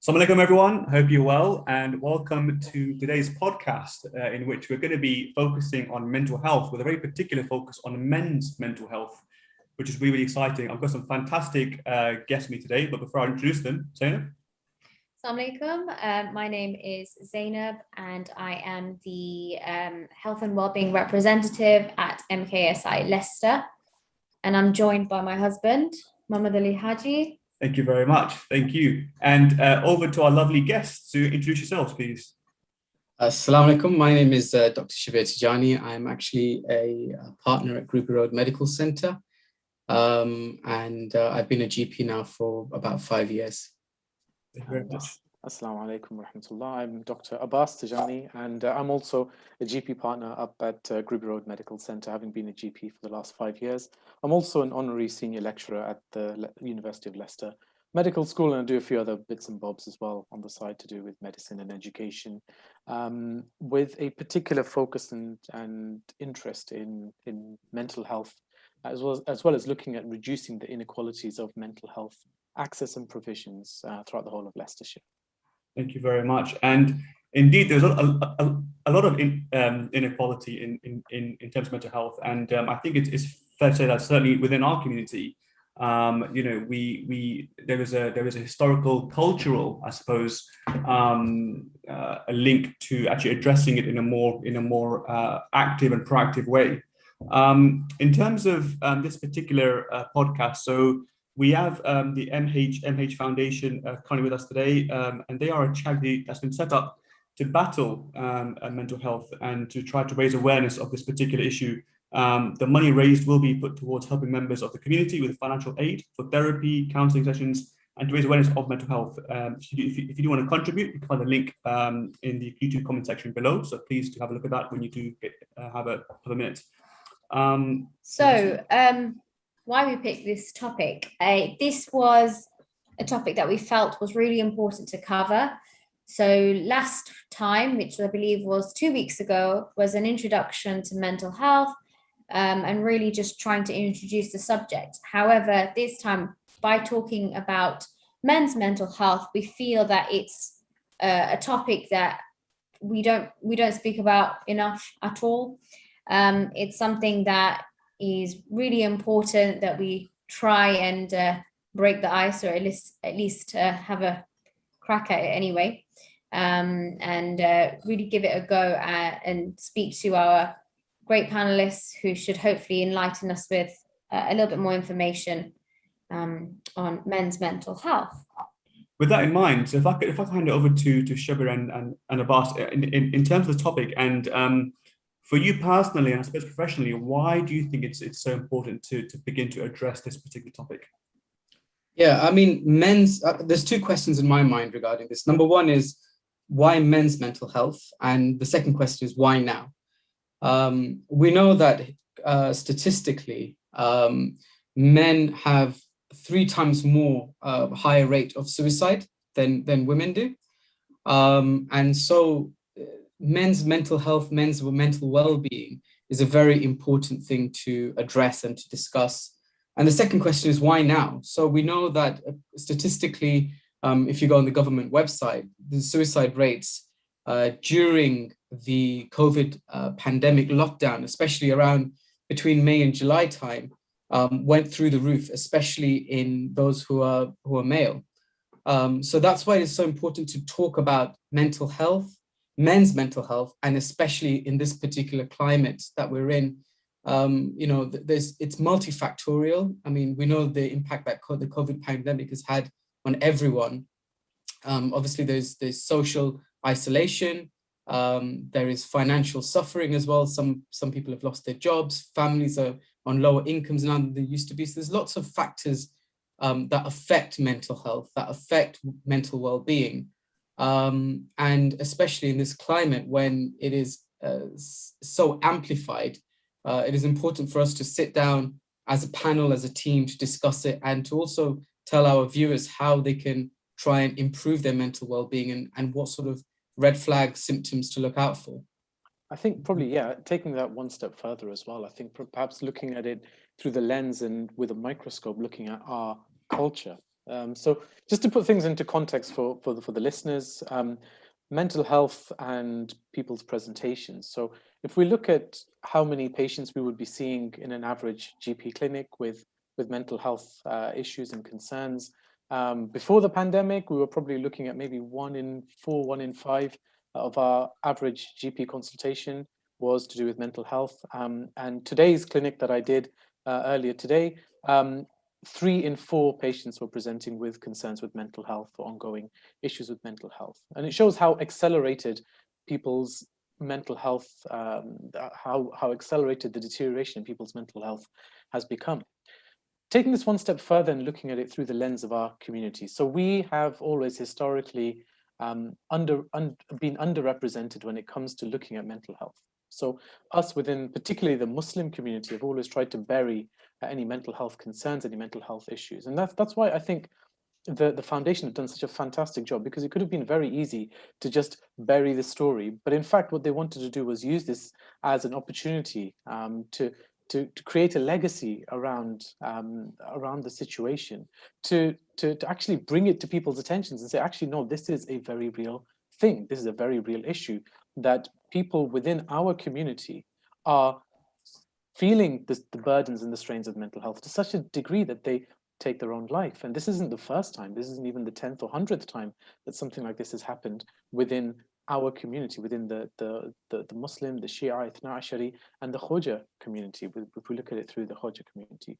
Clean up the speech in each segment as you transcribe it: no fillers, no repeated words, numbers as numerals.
Assalamu alaikum, everyone. Hope you're well, and welcome to today's podcast, in which we're going to be focusing on mental health with a very particular focus on men's mental health, which is really, really exciting. I've got some fantastic guests with me today, but before I introduce them, Zainab. Assalamu alaikum. My name is Zainab, and I am the Health and Wellbeing Representative at MKSI Leicester, and I'm joined by my husband, Mohammed Ali Haji. Thank you very much. Thank you. And over to our lovely guests to introduce yourselves, please. Assalamu alaikum. My name is Dr. Shabbir Tejani. I'm actually a partner at Ruby Road Medical Center. And I've been a GP now for about 5 years. Thank you very much. Assalamu alaikum wa rahmatullah. I'm Dr. Abbas Tejani, and I'm also a GP partner up at Ruby Road Medical Center, having been a GP for the last 5 years. I'm also an honorary senior lecturer at the University of Leicester Medical School, and I do a few other bits and bobs as well on the side to do with medicine and education, with a particular focus and interest in mental health, as well as looking at reducing the inequalities of mental health access and provisions throughout the whole of Leicestershire. Thank you very much. And indeed, there's a lot of inequality in terms of mental health, and I think it's fair to say that certainly within our community, there is a historical, cultural, I suppose, a link to actually addressing it in a more active and proactive way. In terms of this particular podcast, so we have the MHMH Foundation currently with us today, and they are a charity that's been set up to battle mental health and to try to raise awareness of this particular issue. The money raised will be put towards helping members of the community with financial aid for therapy, counselling sessions, and to raise awareness of mental health. If you do want to contribute, you can find the link in the YouTube comment section below. So please do have a look at that when you do have a minute. Why we picked this topic. This was a topic that we felt was really important to cover. So last time, which I believe was 2 weeks ago, was an introduction to mental health and really just trying to introduce the subject. However, this time, by talking about men's mental health, we feel that it's a topic that we don't speak about enough at all. It's something that is really important that we try and break the ice, or at least have a crack at it anyway, and really give it a go and speak to our great panelists who should hopefully enlighten us with a little bit more information on men's mental health. With that in mind, so if I could hand it over to Shabbir and Abbas in terms of the topic, and for you personally, and I suppose professionally, why do you think it's so important to begin to address this particular topic? Yeah, I mean, there's two questions in my mind regarding this. Number one is, why men's mental health? And the second question is, why now? We know that statistically, men have 3 times more higher rate of suicide than women do. And so men's mental health, men's mental well-being is a very important thing to address and to discuss. And the second question is, why now? So we know that statistically, if you go on the government website, the suicide rates during the COVID pandemic lockdown, especially around between May and July time, went through the roof, especially in those who are male. So that's why it's so important to talk about mental health, men's mental health, and especially in this particular climate that we're in. It's multifactorial. I mean, we know the impact that the COVID pandemic has had on everyone. Obviously, there's social isolation. There is financial suffering as well. Some people have lost their jobs. Families are on lower incomes now than they used to be. So there's lots of factors that affect mental health, that affect mental well-being. And especially in this climate when it is so amplified, it is important for us to sit down as a panel, as a team, to discuss it, and to also tell our viewers how they can try and improve their mental well-being and what sort of red flag symptoms to look out for. I think probably, yeah, taking that one step further as well, I think perhaps looking at it through the lens and with a microscope, looking at our culture So just to put things into context for the listeners, mental health and people's presentations. So if we look at how many patients we would be seeing in an average GP clinic with mental health issues and concerns, before the pandemic, we were probably looking at maybe 1 in 4, 1 in 5 of our average GP consultation was to do with mental health. And today's clinic that I did earlier today, 3 in 4 patients were presenting with concerns with mental health or ongoing issues with mental health. And it shows how accelerated people's mental health, how accelerated the deterioration in people's mental health has become. Taking this one step further and looking at it through the lens of our community. So we have always historically been underrepresented when it comes to looking at mental health. So us within particularly the Muslim community have always tried to bury any mental health concerns, any mental health issues. And that's why I think the foundation have done such a fantastic job, because it could have been very easy to just bury the story. But in fact, what they wanted to do was use this as an opportunity to create a legacy around the situation, to actually bring it to people's attentions and say, actually, no, this is a very real thing. This is a very real issue that people within our community are feeling the burdens and the strains of mental health to such a degree that they take their own life. And this isn't the first time. This isn't even the 10th or 100th time that something like this has happened within our community, within the Muslim, the Shia, Ithna Ashari, and the Khoja community, if we look at it through the Khoja community.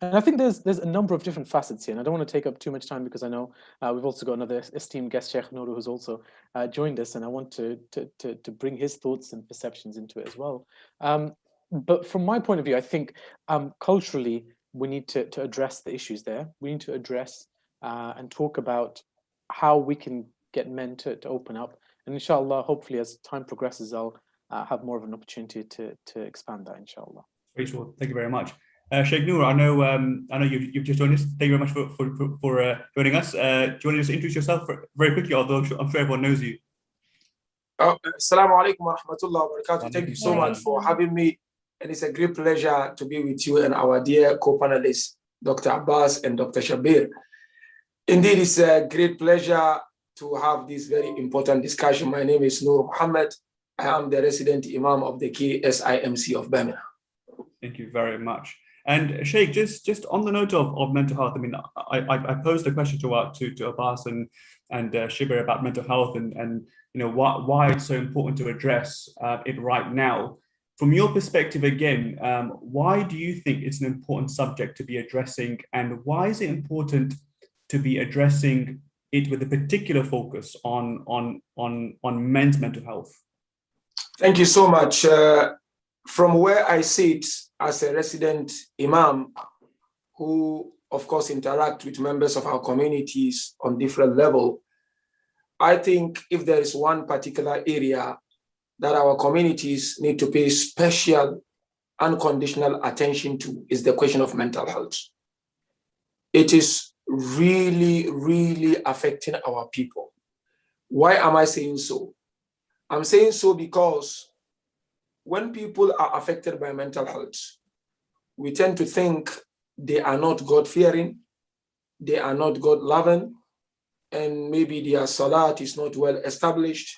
And I think there's a number of different facets here, and I don't want to take up too much time because I know we've also got another esteemed guest, Sheikh Nuru, who's also joined us, and I want to bring his thoughts and perceptions into it as well. But from my point of view, I think culturally, we need to address the issues there. We need to address and talk about how we can get men to open up. And inshallah, hopefully, as time progresses, I'll have more of an opportunity to expand that, inshallah. Great, well, thank you very much. Sheikh Nuru, I know you've just joined us. Thank you very much for joining us. Do you want to just introduce yourself very quickly, although I'm sure everyone knows you? Assalamu alaikum wa rahmatullahi wa barakatuh. Thank you so much for having me. And it's a great pleasure to be with you and our dear co-panelists, Dr. Abbas and Dr. Shabbir. Indeed, it's a great pleasure to have this very important discussion. My name is Nuru Mohammed. I am the resident Imam of the MKSI of Birmingham. Thank you very much. And Sheikh, just on the note of mental health, I mean, I posed a question to Abbas and Shabbir about mental health and you know why it's so important to address it right now. From your perspective, again, why do you think it's an important subject to be addressing, and why is it important to be addressing it with a particular focus on men's mental health? Thank you so much. From where I sit as a resident imam, who of course interact with members of our communities on different level, I think if there is one particular area that our communities need to pay special, unconditional attention to is the question of mental health. It is really, really affecting our people. Why am I saying so? I'm saying so because when people are affected by mental health, we tend to think they are not God-fearing, they are not God-loving, and maybe their salat is not well established.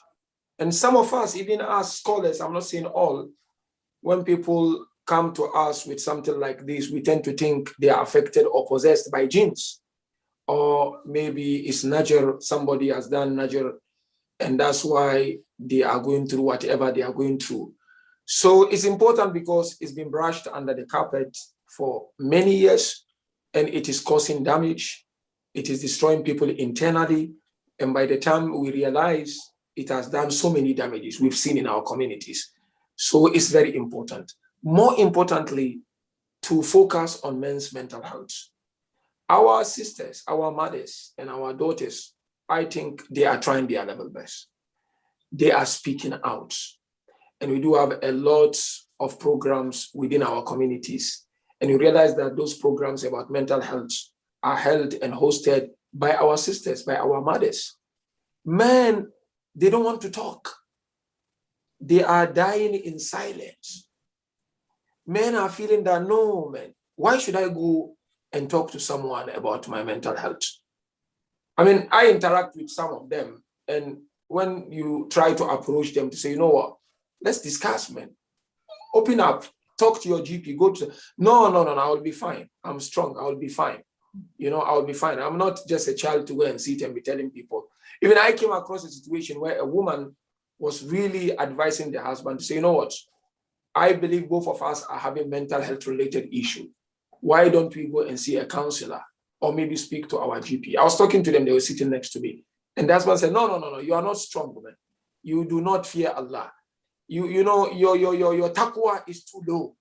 And some of us, even as scholars, I'm not saying all, when people come to us with something like this, we tend to think they are affected or possessed by jinns. Or maybe it's najar, somebody has done najar, and that's why they are going through whatever they are going through. So it's important because it's been brushed under the carpet for many years, and it is causing damage. It is destroying people internally. And by the time we realize, it has done so many damages we've seen in our communities. So it's very important. More importantly, to focus on men's mental health. Our sisters, our mothers, and our daughters, I think they are trying their level best. They are speaking out. And we do have a lot of programs within our communities. And we realize that those programs about mental health are held and hosted by our sisters, by our mothers. Men, they don't want to talk. They are dying in silence. Men are feeling that, no, man, why should I go and talk to someone about my mental health? I mean, I interact with some of them, and when you try to approach them to say, you know what, let's discuss, man. Open up, talk to your GP, go to, no, I will be fine. I'm strong, I will be fine. I will be fine. I'm not just a child to go and sit and be telling people. Even I came across a situation where a woman was really advising the husband to say, you know what, I believe both of us are having mental health related issue. Why don't we go and see a counselor or maybe speak to our GP? I was talking to them, they were sitting next to me. And the husband said, no, you are not strong, woman. You do not fear Allah. You know, your taqwa is too low.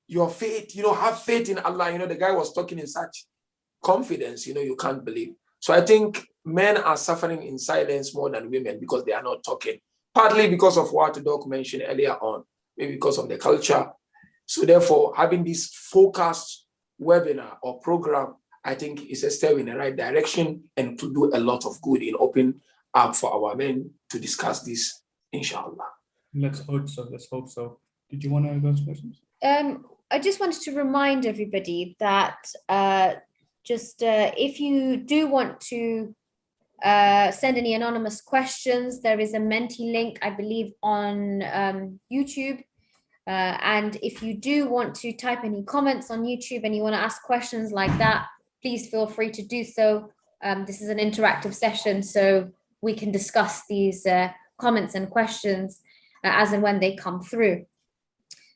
Your faith, have faith in Allah. The guy was talking in such confidence, you can't believe. So I think men are suffering in silence more than women because they are not talking. Partly because of what Doc mentioned earlier on, maybe because of the culture. So therefore, having this focused webinar or program, I think is a step in the right direction and to do a lot of good in opening up for our men to discuss this, inshallah. Let's hope so. Did you want to go to questions? I just wanted to remind everybody that if you do want to send any anonymous questions, there is a Menti link, I believe, on YouTube. And if you do want to type any comments on YouTube and you want to ask questions like that, please feel free to do so. This is an interactive session, so we can discuss these comments and questions as and when they come through.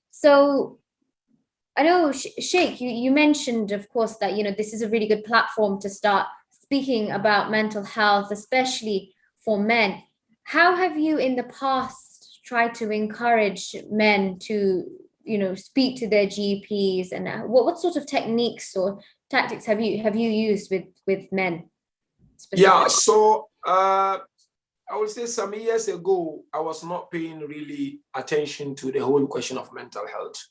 So I know, Sheikh, you mentioned, of course, that, this is a really good platform to start speaking about mental health, especially for men. How have you in the past tried to encourage men to, speak to their GPs, and what sort of techniques or tactics have you used with men specifically? Yeah, so I would say some years ago, I was not paying really attention to the whole question of mental health.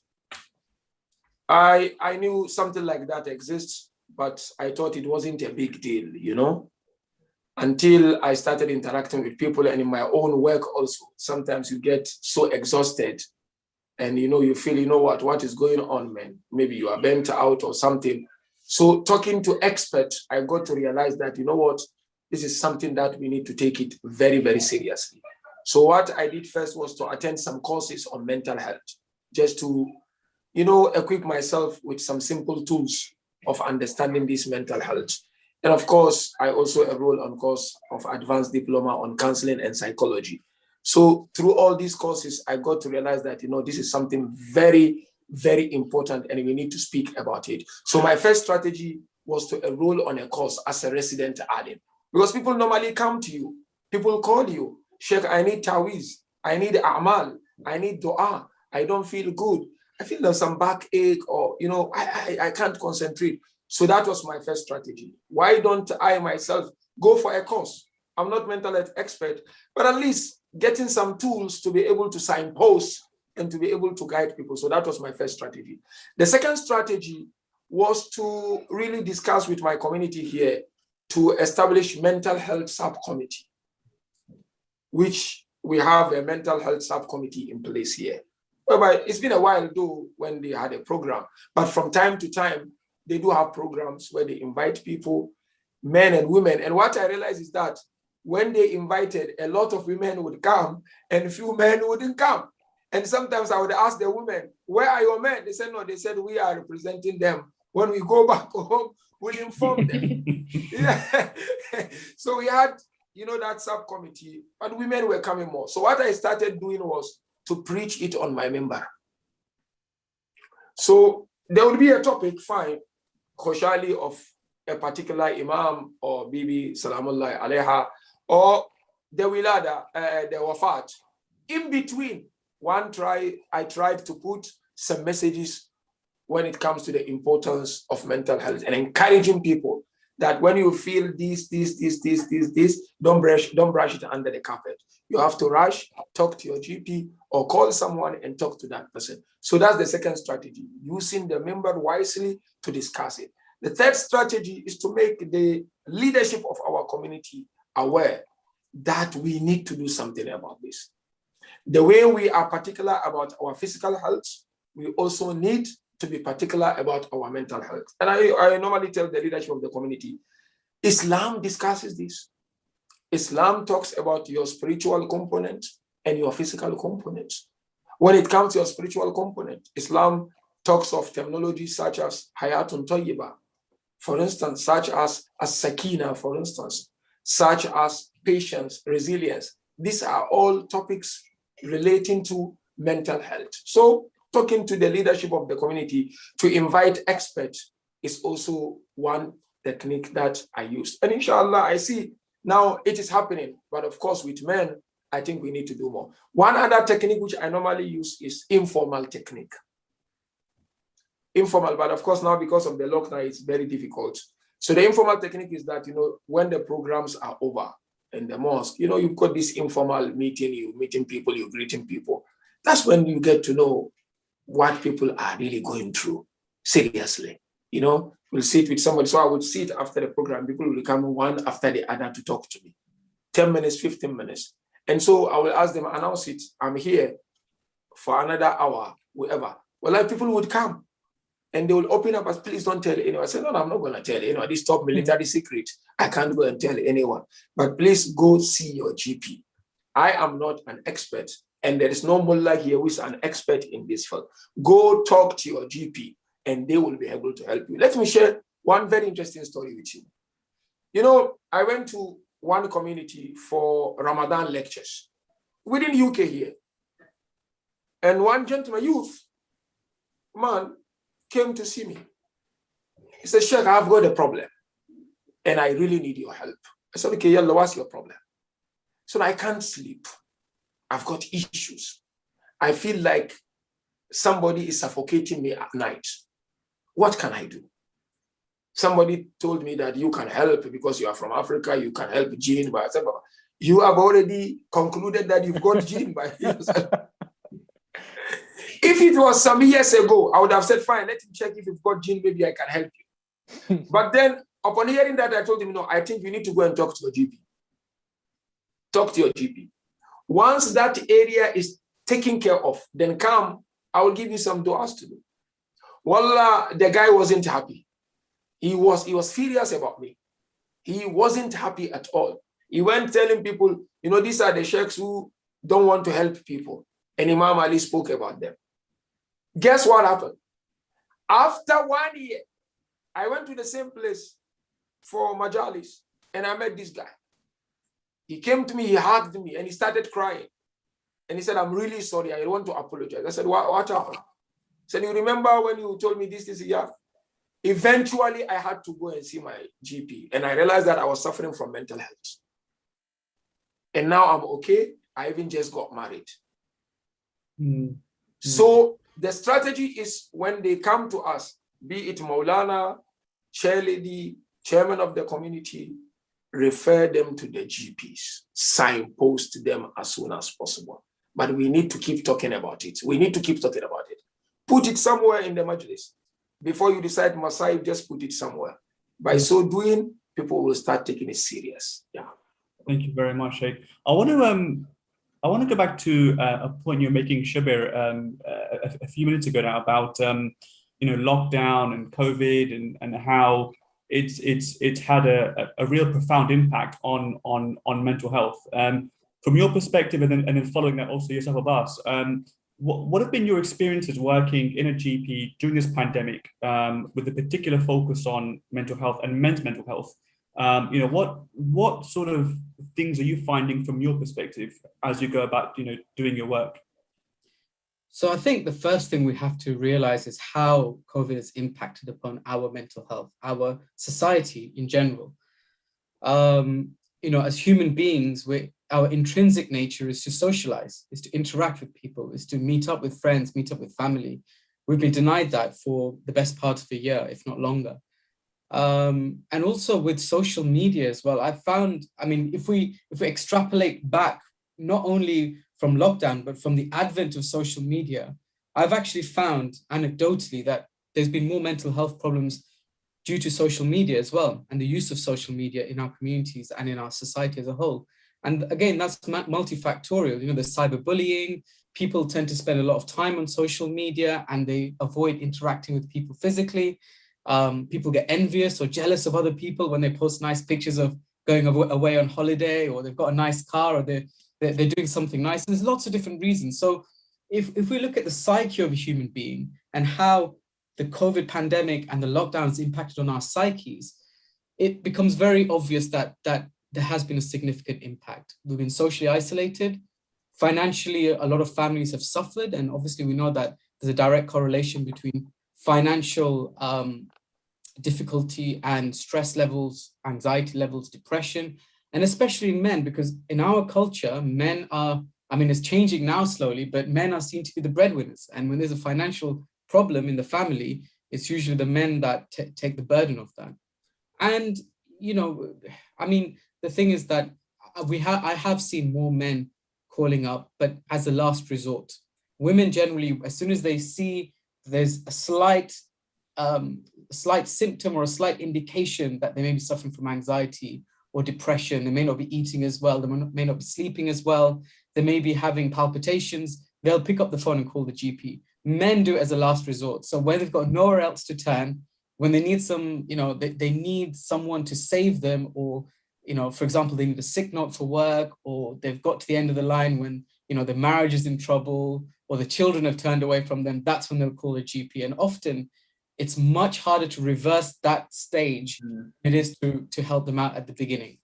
I knew something like that exists, but I thought it wasn't a big deal, until I started interacting with people, and in my own work also. Sometimes you get so exhausted and, you feel, what is going on, man? Maybe you are burnt out or something. So talking to experts, I got to realize that, this is something that we need to take it very, very seriously. So what I did first was to attend some courses on mental health, just to, equip myself with some simple tools of understanding this mental health. And of course, I also enrolled on course of advanced diploma on counseling and psychology. So through all these courses, I got to realize that, this is something very, very important and we need to speak about it. So my first strategy was to enroll on a course as a resident alim. Because people normally come to you, people call you, Sheikh, I need tawiz, I need a'mal, I need dua, I don't feel good. I feel there's some backache or, I can't concentrate. So that was my first strategy. Why don't I myself go for a course? I'm not mental health expert, but at least getting some tools to be able to signpost and to be able to guide people. So that was my first strategy. The second strategy was to really discuss with my community here to establish mental health subcommittee, which we have a mental health subcommittee in place here. Whereby it's been a while though when they had a program, but from time to time, they do have programs where they invite people, men and women. And what I realized is that when they invited, a lot of women would come and few men wouldn't come. And sometimes I would ask the women, where are your men? They said, no, they said, we are representing them. When we go back home, we'll inform them. Yeah. So we had, that subcommittee, but women were coming more. So what I started doing was to preach it on my member. So there would be a topic, fine, Khoshali of a particular imam or Bibi Salamullah Aleha, or the Wilada, the Wafat. In between, I tried to put some messages when it comes to the importance of mental health and encouraging people that when you feel this, don't brush it under the carpet. You have to rush, talk to your GP or call someone and talk to that person. So that's the second strategy, using the member wisely to discuss it. The third strategy is to make the leadership of our community aware that we need to do something about this. The way we are particular about our physical health, we also need to be particular about our mental health. And I normally tell the leadership of the community, Islam discusses this. Islam talks about your spiritual component and your physical component. When it comes to your spiritual component, Islam talks of terminology such as hayatun tayyibah, for instance, such as sakina, for instance, such as patience, resilience. These are all topics relating to mental health. So talking to the leadership of the community to invite experts is also one technique that I use. And inshallah, I see now it is happening. But of course, with men, I think we need to do more. One other technique which I normally use is informal technique. Informal, but of course now because of the lockdown, it's very difficult. So the informal technique is that, when the programs are over in the mosque, you've got this informal meeting, you're meeting people, you're greeting people. That's when you get to know what people are really going through, seriously. We'll sit with somebody. So I would sit after the program, people will come one after the other to talk to me. 10 minutes, 15 minutes. And so I will ask them, announce it, I'm here for another hour, whoever. Well, people would come and they will open up as, please don't tell anyone. I said, no, I'm not going to tell anyone. This top military secret, I can't go and tell anyone. But please go see your GP. I am not an expert, and there is no mullah here who is an expert in this field. Go talk to your GP, and they will be able to help you. Let me share one very interesting story with you. I went to one community for Ramadan lectures within UK here. And one gentleman, youth, man, came to see me. He said, Sheikh, I've got a problem and I really need your help. I said, okay, yalla, what's your problem? So I can't sleep. I've got issues. I feel like somebody is suffocating me at night. What can I do? Somebody told me that you can help because you are from Africa, you can help Jinn. But I said, you have already concluded that you've got Jinn by yourself. If it was some years ago, I would have said, fine, let him check if you've got Jinn, maybe I can help you. But then upon hearing that, I told him, no, I think you need to go and talk to your GP. Talk to your GP. Once that area is taken care of, then come, I will give you some du'as to do. Wallah, the guy wasn't happy. He was furious about me. He wasn't happy at all. He went telling people, these are the sheikhs who don't want to help people. And Imam Ali spoke about them. Guess what happened? After 1 year, I went to the same place for Majalis, and I met this guy. He came to me, he hugged me, and he started crying. And he said, I'm really sorry, I want to apologize. I said, what happened? He said, you remember when you told me this, yeah? Eventually, I had to go and see my GP, and I realized that I was suffering from mental health. And now I'm okay. I even just got married. So the strategy is when they come to us, be it Maulana, chairlady, chairman of the community, refer them to the GPs, signpost them as soon as possible. But we need to keep talking about it. We need to keep talking about it. Put it somewhere in the majlis. Before you decide Masai, just put it somewhere. By so doing, people will start taking it serious. Yeah. Thank you very much, Sheikh. I want to go back to a point you're making, Shabbir, a few minutes ago now about lockdown and COVID and how it's had a real profound impact on mental health. From your perspective, and then following that also yourself, Abbas, what have been your experiences working in a GP during this pandemic with a particular focus on mental health and men's mental health? What sort of things are you finding from your perspective as you go about, doing your work? So I think the first thing we have to realize is how COVID has impacted upon our mental health, our society in general. As human beings, our intrinsic nature is to socialize, is to interact with people, is to meet up with friends, meet up with family. We've been denied that for the best part of a year, if not longer. And also with social media as well, I've found, if we extrapolate back, not only from lockdown, but from the advent of social media, I've actually found anecdotally that there's been more mental health problems due to social media as well, and the use of social media in our communities and in our society as a whole. And again, that's multifactorial. There's cyberbullying. People tend to spend a lot of time on social media and they avoid interacting with people physically. People get envious or jealous of other people when they post nice pictures of going away on holiday, or they've got a nice car, or they're doing something nice. And there's lots of different reasons. So if we look at the psyche of a human being and how the COVID pandemic and the lockdowns impacted on our psyches, it becomes very obvious that there has been a significant impact. We've been socially isolated. Financially, a lot of families have suffered. And obviously we know that there's a direct correlation between financial difficulty and stress levels, anxiety levels, depression, and especially in men, because in our culture, men are, I mean, it's changing now slowly, but men are seen to be the breadwinners. And when there's a financial problem in the family, it's usually the men that take the burden of that. And, you know, I mean, the thing is that I have seen more men calling up, but as a last resort. Women generally, as soon as they see there's a slight symptom or a slight indication that they may be suffering from anxiety or depression, they may not be eating as well, they may not be sleeping as well, they may be having palpitations, they'll pick up the phone and call the GP. Men do it as a last resort. So when they've got nowhere else to turn, when they need some, you know, they need someone to save them, or, you know, for example, they need a sick note for work, or they've got to the end of the line when, you know, the marriage is in trouble, or the children have turned away from them, that's when they'll call a GP. And often it's much harder to reverse that stage than it is to help them out at the beginning.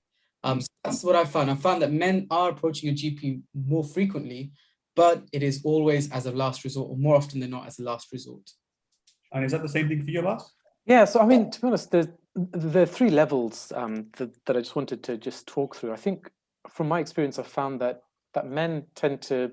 So that's what I found. I found that men are approaching a GP more frequently, but it is always as a last resort, or more often than not as a last resort. And is that the same thing for you, Abbas? Yeah, so I mean, to be honest, there are three levels that I just wanted to just talk through. I think from my experience, I've found that men tend to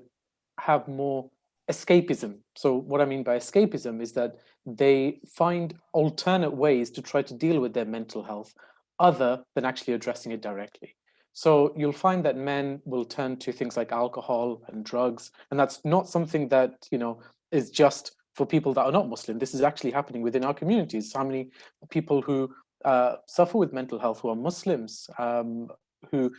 have more escapism. So what I mean by escapism is that they find alternate ways to try to deal with their mental health other than actually addressing it directly. So you'll find that men will turn to things like alcohol and drugs, and that's not something that, you know, is just for people that are not Muslim. This is actually happening within our communities. How many people who suffer with mental health who are Muslims, who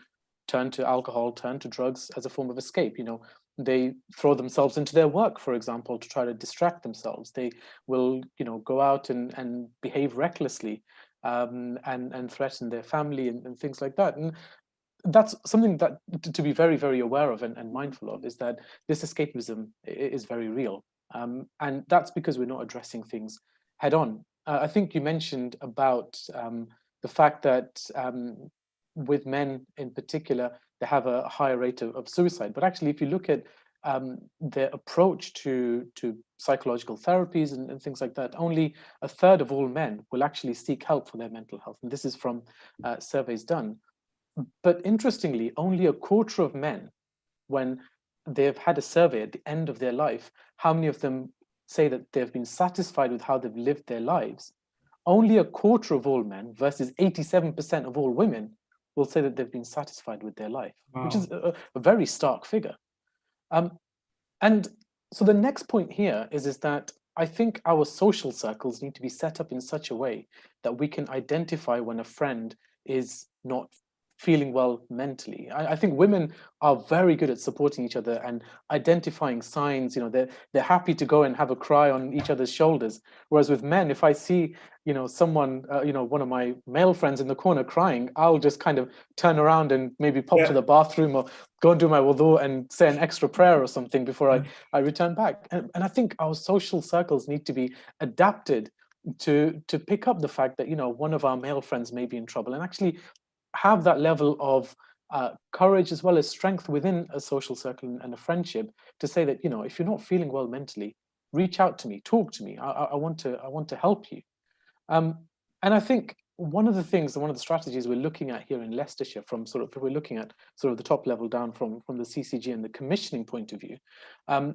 turn to alcohol, turn to drugs as a form of escape? You know, they throw themselves into their work, for example, to try to distract themselves. They will, you know, go out and behave recklessly and threaten their family and things like that. And that's something that to be very, very aware of and mindful of, is that this escapism is very real. And that's because we're not addressing things head on. I think you mentioned about the fact that with men in particular, they have a higher rate of suicide. But actually, if you look at their approach to psychological therapies and things like that, only a third of all men will actually seek help for their mental health. And this is from surveys done. But interestingly, only a quarter of men, when they've had a survey at the end of their life, how many of them say that they've been satisfied with how they've lived their lives? Only a quarter of all men versus 87% of all women will say that they've been satisfied with their life, wow, which is a very stark figure. And so the next point here is that I think our social circles need to be set up in such a way that we can identify when a friend is not feeling well mentally. I think women are very good at supporting each other and identifying signs. You know, they're happy to go and have a cry on each other's shoulders. Whereas with men, if I see, you know, someone, you know, one of my male friends in the corner crying, I'll just kind of turn around and maybe pop to the bathroom or go and do my wudu and say an extra prayer or something before I return back. And I think our social circles need to be adapted to pick up the fact that, you know, one of our male friends may be in trouble, and actually have that level of courage as well as strength within a social circle and a friendship to say that, you know, if you're not feeling well mentally, reach out to me, talk to me. I want to help you. And I think one of the strategies we're looking at here in Leicestershire, from sort of, if we're looking at sort of the top level down from the CCG and the commissioning point of view,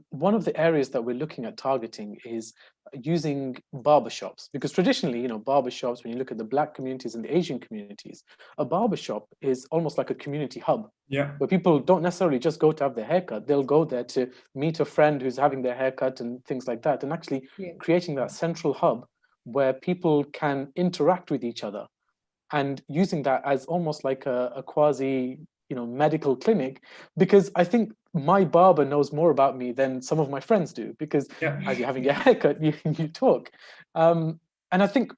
one of the areas that we're looking at targeting is using barbershops, because traditionally, you know, barbershops, when you look at the Black communities and the Asian communities, a barbershop is almost like a community hub, where people don't necessarily just go to have their haircut. They'll go there to meet a friend who's having their haircut and things like that, and actually creating that central hub where people can interact with each other, and using that as almost like a quasi, you know, medical clinic, because I think my barber knows more about me than some of my friends do, because as you're having your haircut, you talk. And I think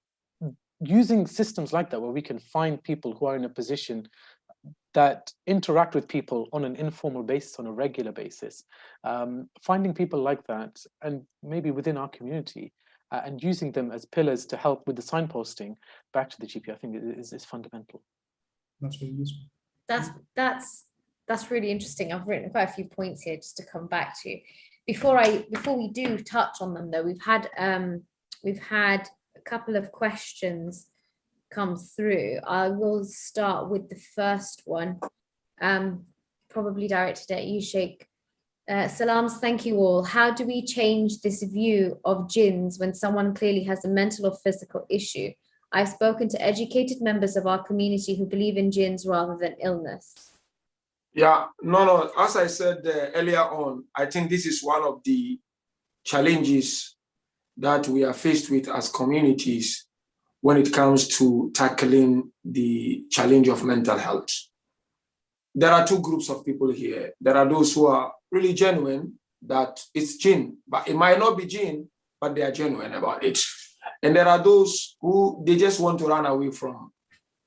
using systems like that, where we can find people who are in a position that interact with people on an informal basis, on a regular basis, finding people like that, and maybe within our community, and using them as pillars to help with the signposting back to the GP, I think is fundamental. That's really useful. That's really interesting. I've written quite a few points here just to come back to. Before we do touch on them though, we've had a couple of questions come through. I will start with the first one, probably directed at you, Sheikh. Salams, thank you all. How do we change this view of jinns when someone clearly has a mental or physical issue? I've spoken to educated members of our community who believe in jinns rather than illness. Yeah, no. As I said earlier on, I think this is one of the challenges that we are faced with as communities when it comes to tackling the challenge of mental health. There are two groups of people here. There are those who are really genuine that it's jinn, but it might not be jinn, but they are genuine about it. And there are those who they just want to run away from,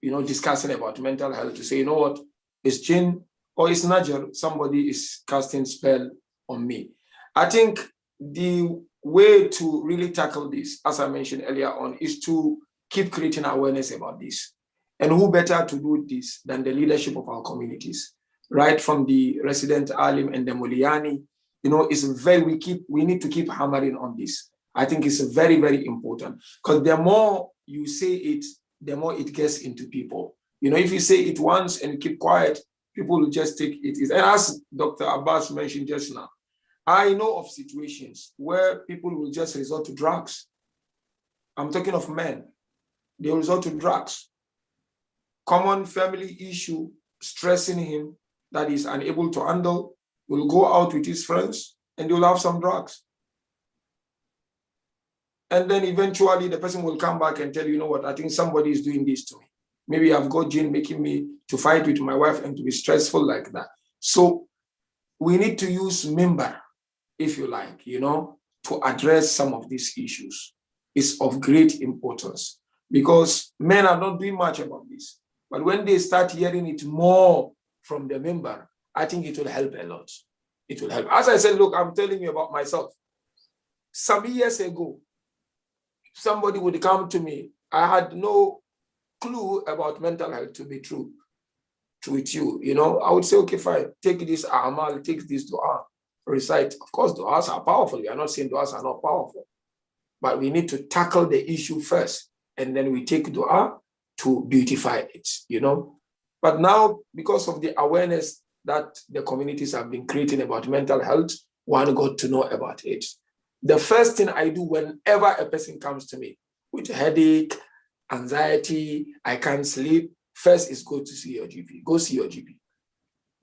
discussing about mental health, to say, you know what, it's jinn or it's najr, somebody is casting spell on me. I think the way to really tackle this, as I mentioned earlier on, is to keep creating awareness about this. And who better to do this than the leadership of our communities, right from the resident alim and the muliani. We need to keep hammering on this. I think it's very, very important, because the more you say it, the more it gets into people. If you say it once and keep quiet, people will just take it. And as Dr. Abbas mentioned just now, I know of situations where people will just resort to drugs. I'm talking of men. They will resort to drugs. Common family issue stressing him that he's unable to handle, will go out with his friends and they will have some drugs. And then eventually the person will come back and tell you know what, I think somebody is doing this to me. Maybe I've got jinn making me to fight with my wife and to be stressful like that. So we need to use member, if you like, to address some of these issues. It's of great importance because men are not doing much about this. But when they start hearing it more from the member, I think it will help a lot. It will help. As I said, look, I'm telling you about myself. Some years ago, somebody would come to me. I had no clue about mental health, to be true with you. I would say, okay, fine, take this amal, take this dua, recite. Of course, duas are powerful. We are not saying duas are not powerful. But we need to tackle the issue first, and then we take dua to beautify it, But now, because of the awareness that the communities have been creating about mental health, one got to know about it. The first thing I do whenever a person comes to me with headache, anxiety, I can't sleep, first is go to see your GP. Go see your GP.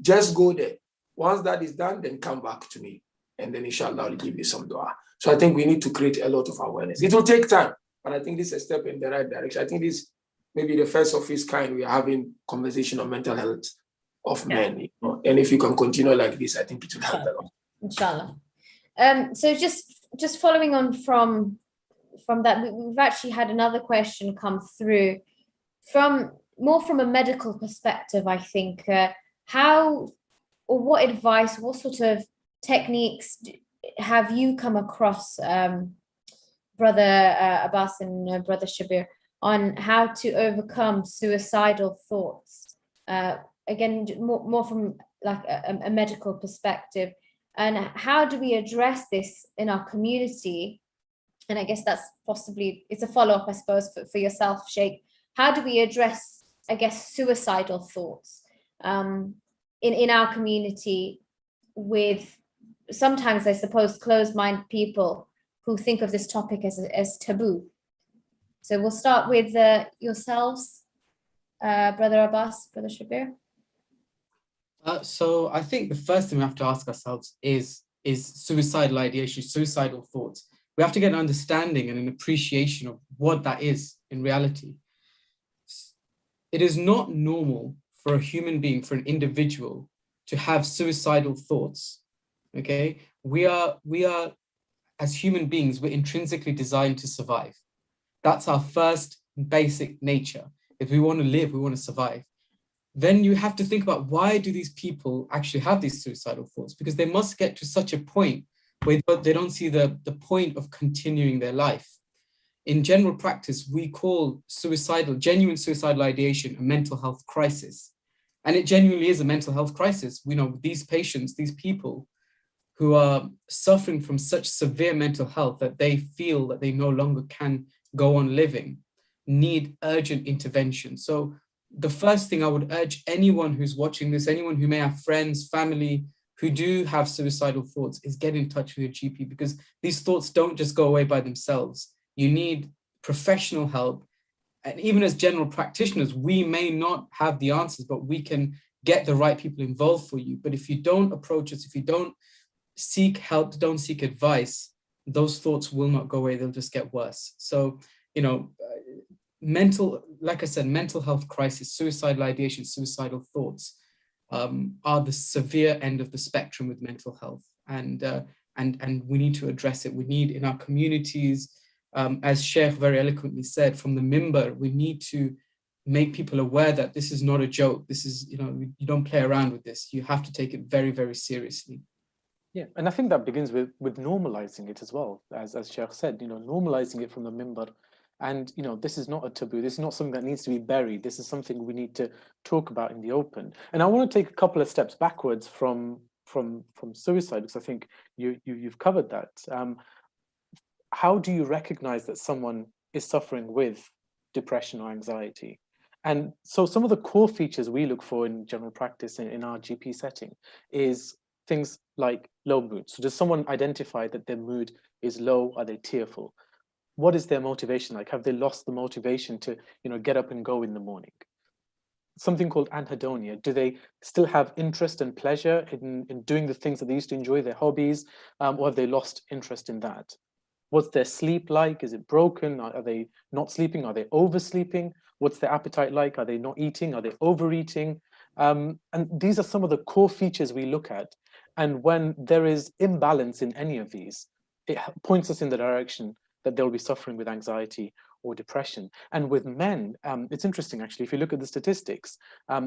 Just go there. Once that is done, then come back to me. And then inshallah, I'll give you some dua. So I think we need to create a lot of awareness. It will take time, but I think this is a step in the right direction. I think this may be the first of its kind. We are having conversation on mental health of men. And if you can continue like this, I think it will help a lot. Inshallah. So just following on from that, we've actually had another question come through from a medical perspective, I think. How or what advice, what sort of techniques have you come across, Brother Abbas and Brother Shabbir, on how to overcome suicidal thoughts? Again, more from like a medical perspective. And how do we address this in our community? And I guess that's possibly, it's a follow-up, I suppose, for yourself, Sheikh. How do we address, I guess, suicidal thoughts in our community with sometimes, I suppose, closed-minded people who think of this topic as taboo? So we'll start with yourselves, Brother Abbas, Brother Shabbir. So I think the first thing we have to ask ourselves is suicidal ideation, suicidal thoughts. We have to get an understanding and an appreciation of what that is in reality. It is not normal for a human being, for an individual, to have suicidal thoughts. Okay, we are as human beings, we're intrinsically designed to survive. That's our first basic nature, if we want to live, we want to survive, then you have to think about, why do these people actually have these suicidal thoughts? Because they must get to such a point where they don't see the point of continuing their life. In general practice, we call genuine suicidal ideation a mental health crisis. And it genuinely is a mental health crisis. We know these patients, these people who are suffering from such severe mental health that they feel that they no longer can go on living, need urgent intervention. So the first thing I would urge anyone who's watching this, anyone who may have friends, family, who do have suicidal thoughts, is get in touch with your GP, because these thoughts don't just go away by themselves. You need professional help. And even as general practitioners, we may not have the answers, but we can get the right people involved for you. But if you don't approach us, if you don't seek help, don't seek advice, those thoughts will not go away. They'll just get worse. So, like I said, mental health crisis, suicidal ideation, suicidal thoughts are the severe end of the spectrum with mental health. And we need to address it. We need, in our communities, as Sheikh very eloquently said, from the mimbar, we need to make people aware that this is not a joke. This is, you don't play around with this. You have to take it very, very seriously. Yeah, and I think that begins with normalizing it as well, as Sheikh said, normalizing it from the mimbar. And, this is not a taboo. This is not something that needs to be buried. This is something we need to talk about in the open. And I want to take a couple of steps backwards from suicide, because I think you've covered that. How do you recognize that someone is suffering with depression or anxiety? And so some of the core features we look for in general practice in our GP setting is things like low mood. So does someone identify that their mood is low? Are they tearful? What is their motivation like? Have they lost the motivation to, get up and go in the morning? Something called anhedonia. Do they still have interest and pleasure in doing the things that they used to enjoy, their hobbies, or have they lost interest in that? What's their sleep like? Is it broken? Are they not sleeping? Are they oversleeping? What's their appetite like? Are they not eating? Are they overeating? And these are some of the core features we look at. And when there is imbalance in any of these, it points us in the direction that they'll be suffering with anxiety or depression. And with men, it's interesting, actually, if you look at the statistics,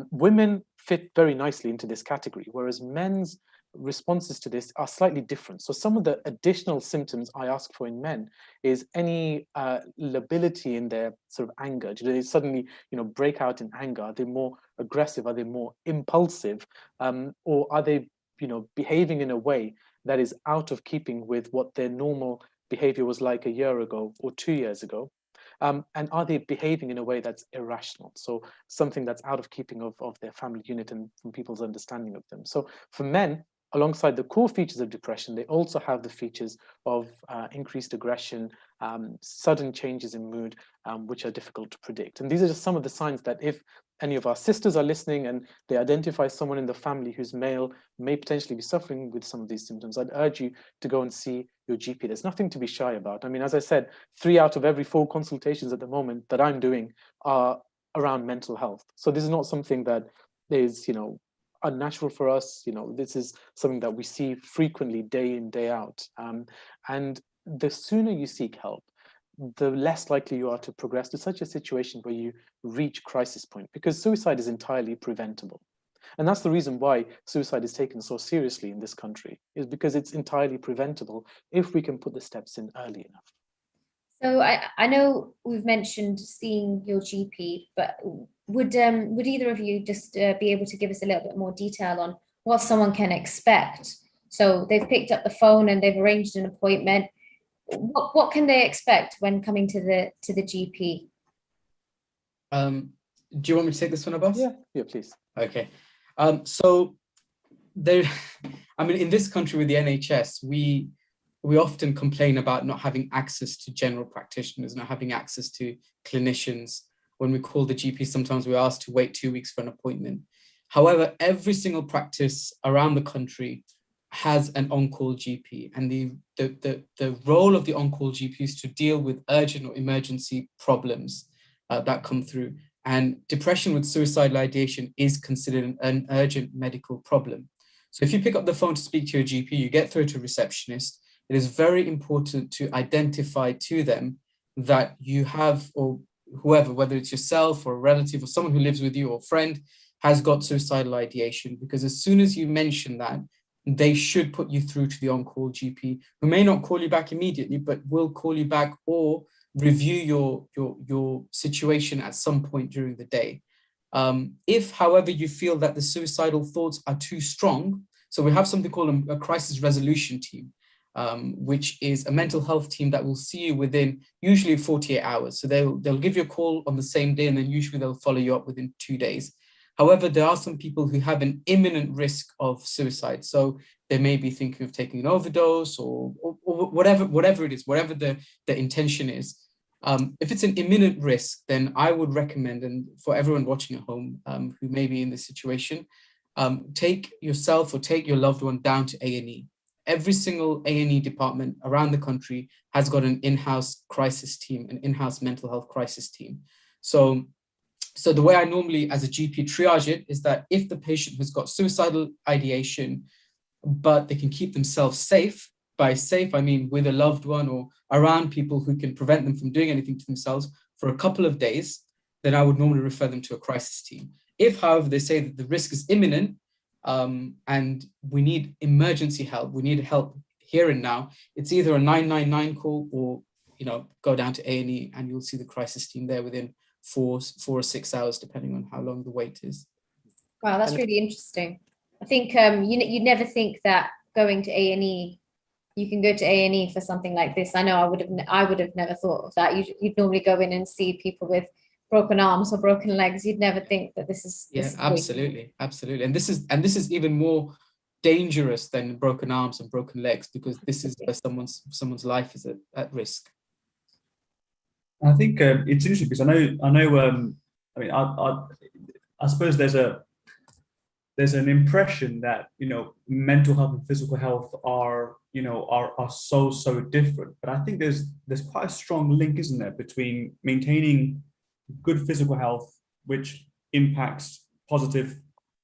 women fit very nicely into this category, whereas men's responses to this are slightly different. So some of the additional symptoms I ask for in men is any lability in their sort of anger. Do they suddenly, break out in anger? Are they more aggressive? Are they more impulsive? Or are they, behaving in a way that is out of keeping with what their normal behavior was like a year ago or 2 years ago? And are they behaving in a way that's irrational? So something that's out of keeping of their family unit and from people's understanding of them. So for men, alongside the core features of depression, they also have the features of increased aggression, sudden changes in mood, which are difficult to predict. And these are just some of the signs that if any of our sisters are listening and they identify someone in the family who's male, may potentially be suffering with some of these symptoms, I'd urge you to go and see your GP. There's nothing to be shy about. I mean, as I said, 3 out of every 4 consultations at the moment that I'm doing are around mental health. So this is not something that is, unnatural for us. This is something that we see frequently, day in, day out. And the sooner you seek help, the less likely you are to progress to such a situation where you reach crisis point, because suicide is entirely preventable. And that's the reason why suicide is taken so seriously in this country, is because it's entirely preventable if we can put the steps in early enough. So I know we've mentioned seeing your GP, but would either of you just be able to give us a little bit more detail on what someone can expect? So they've picked up the phone and they've arranged an appointment. What can they expect when coming to the GP? Do you want me to take this one, Abbas? Yeah, please. Okay. So there, in this country with the NHS, we often complain about not having access to general practitioners, not having access to clinicians. When we call the GP, sometimes we're asked to wait 2 weeks for an appointment. However, every single practice around the country has an on-call GP, and the role of the on-call GP is to deal with urgent or emergency problems that come through. And depression with suicidal ideation is considered an urgent medical problem. So if you pick up the phone to speak to your GP, you get through to a receptionist. It is very important to identify to them that you have, or whoever, whether it's yourself or a relative or someone who lives with you or a friend, has got suicidal ideation, because as soon as you mention that, they should put you through to the on-call GP, who may not call you back immediately, but will call you back or review your situation at some point during the day. If, however, you feel that the suicidal thoughts are too strong, so we have something called a crisis resolution team, which is a mental health team that will see you within usually 48 hours. So they'll give you a call on the same day, and then usually they'll follow you up within 2 days. However, there are some people who have an imminent risk of suicide. So they may be thinking of taking an overdose or whatever it is, whatever the intention is. If it's an imminent risk, then I would recommend, and for everyone watching at home who may be in this situation, take yourself or take your loved one down to A&E. Every single A&E department around the country has got an in-house crisis team, an in-house mental health crisis team. So the way I normally, as a GP, triage it is that if the patient has got suicidal ideation, but they can keep themselves safe, by safe, I mean with a loved one or around people who can prevent them from doing anything to themselves for a couple of days, then I would normally refer them to a crisis team. If, however, they say that the risk is imminent and we need emergency help, we need help here and now, it's either a 999 call or, go down to A&E and you'll see the crisis team there within 4 or 6 hours, depending on how long the wait is. Wow, that's really interesting. I think you never think that going to A&E, you can go to A&E for something like this. I know I would have never thought of that. You'd normally go in and see people with broken arms or broken legs. You'd never think that this is. Yeah, absolutely. And this is even more dangerous than broken arms and broken legs, because this is where someone's life is at risk. I think it's interesting because I know. I suppose there's an impression that mental health and physical health are so different. But I think there's quite a strong link, isn't there, between maintaining good physical health, which impacts positive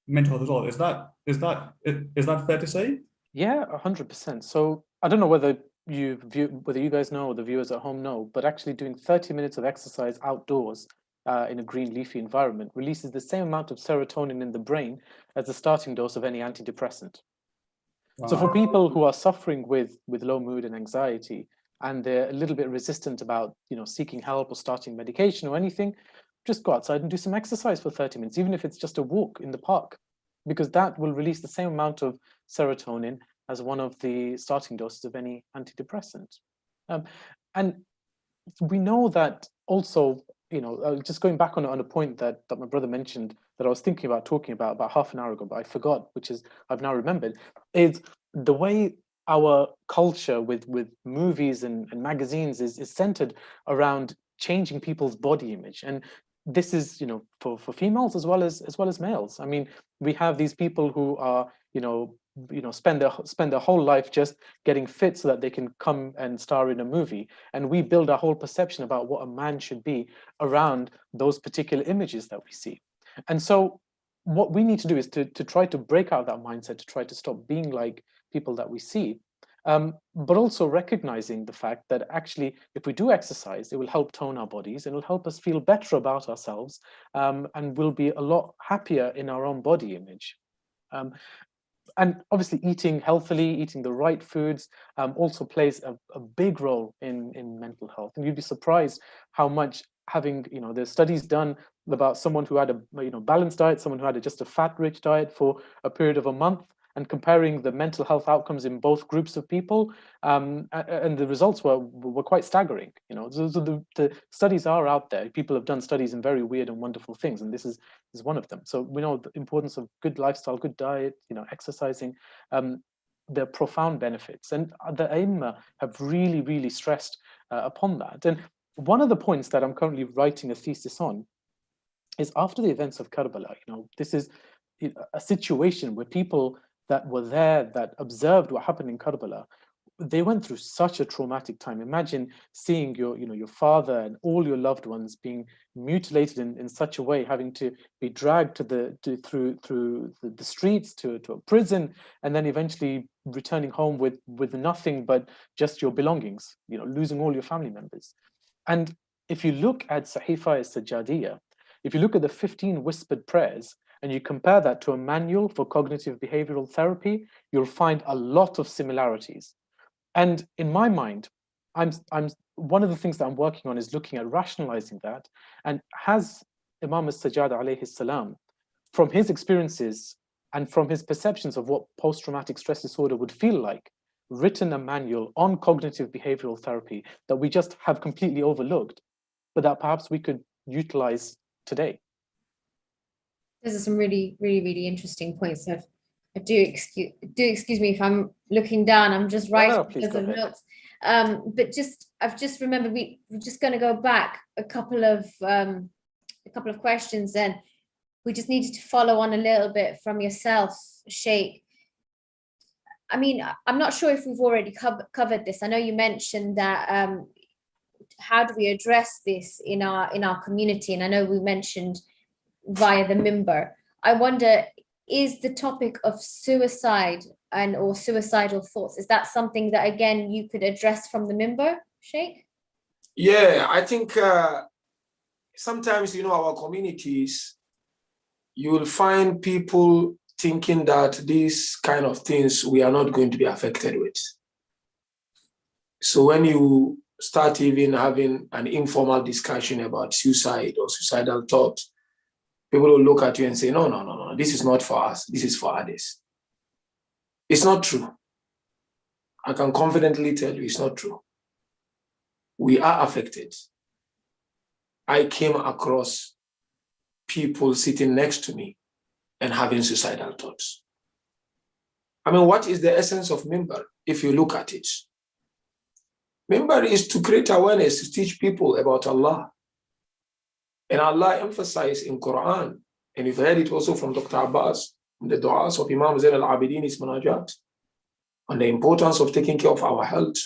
mental health as well. Is that fair to say? Yeah, 100%. So I don't know whether you guys know or the viewers at home know, but actually doing 30 minutes of exercise outdoors in a green leafy environment releases the same amount of serotonin in the brain as the starting dose of any antidepressant. Wow. So for people who are suffering with low mood and anxiety, and they're a little bit resistant about seeking help or starting medication or anything, just go outside and do some exercise for 30 minutes, even if it's just a walk in the park, because that will release the same amount of serotonin as one of the starting doses of any antidepressant. And we know that also, just going back on a point that my brother mentioned that I was thinking about talking about half an hour ago, but I forgot, which is I've now remembered, is the way our culture with movies and magazines is centered around changing people's body image. And this is, for females as well as males. I mean, we have these people who are, spend their whole life just getting fit so that they can come and star in a movie. And we build our whole perception about what a man should be around those particular images that we see. And so what we need to do is to try to break out that mindset, to try to stop being like people that we see, but also recognizing the fact that actually, if we do exercise, it will help tone our bodies and it'll help us feel better about ourselves, and we'll be a lot happier in our own body image. And obviously eating healthily, eating the right foods also plays a big role in mental health. And you'd be surprised how much having, there's studies done about someone who had a balanced diet, someone who had just a fat-rich diet for a period of a month, and comparing the mental health outcomes in both groups of people, and the results were quite staggering. So the studies are out there. People have done studies in very weird and wonderful things, and this is one of them. So we know the importance of good lifestyle, good diet, exercising. There are profound benefits, and the Aimma have really, really stressed upon that. And one of the points that I'm currently writing a thesis on is after the events of Karbala. This is a situation where people that were there, that observed what happened in Karbala, they went through such a traumatic time. Imagine seeing your father and all your loved ones being mutilated in such a way, having to be dragged through the streets to a prison, and then eventually returning home with nothing but just your belongings, losing all your family members. And if you look at Sahifa Sajjadiyya, if you look at the 15 whispered prayers and you compare that to a manual for cognitive behavioral therapy, you'll find a lot of similarities. And in my mind, I'm one of the things that I'm working on is looking at rationalizing that. And has Imam as-Sajjad alayhi salam, from his experiences and from his perceptions of what post-traumatic stress disorder would feel like, written a manual on cognitive behavioral therapy that we just have completely overlooked, but that perhaps we could utilize today? Those are some really, really, really interesting points. I do excuse me if I'm looking down. I'm just writing please go ahead. notes. But I've just remembered we're just going to go back a couple of questions, and we just needed to follow on a little bit from yourself, Sheikh. I mean, I'm not sure if we've already covered this. I know you mentioned that how do we address this in our community, and I know we mentioned via the mimbar. I wonder, is the topic of suicide or suicidal thoughts, is that something that again you could address from the mimbar, Sheikh? Yeah, I think sometimes, our communities, you will find people thinking that these kind of things we are not going to be affected with. So when you start even having an informal discussion about suicide or suicidal thoughts, people will look at you and say, no, this is not for us, this is for others. It's not true. I can confidently tell you it's not true. We are affected. I came across people sitting next to me and having suicidal thoughts. I mean, what is the essence of Mimbar if you look at it? Mimbar is to create awareness, to teach people about Allah. And Allah emphasized in Quran, and you've heard it also from Dr. Abbas, in the du'as of Imam Zain al-Abidin's Munajat, on the importance of taking care of our health,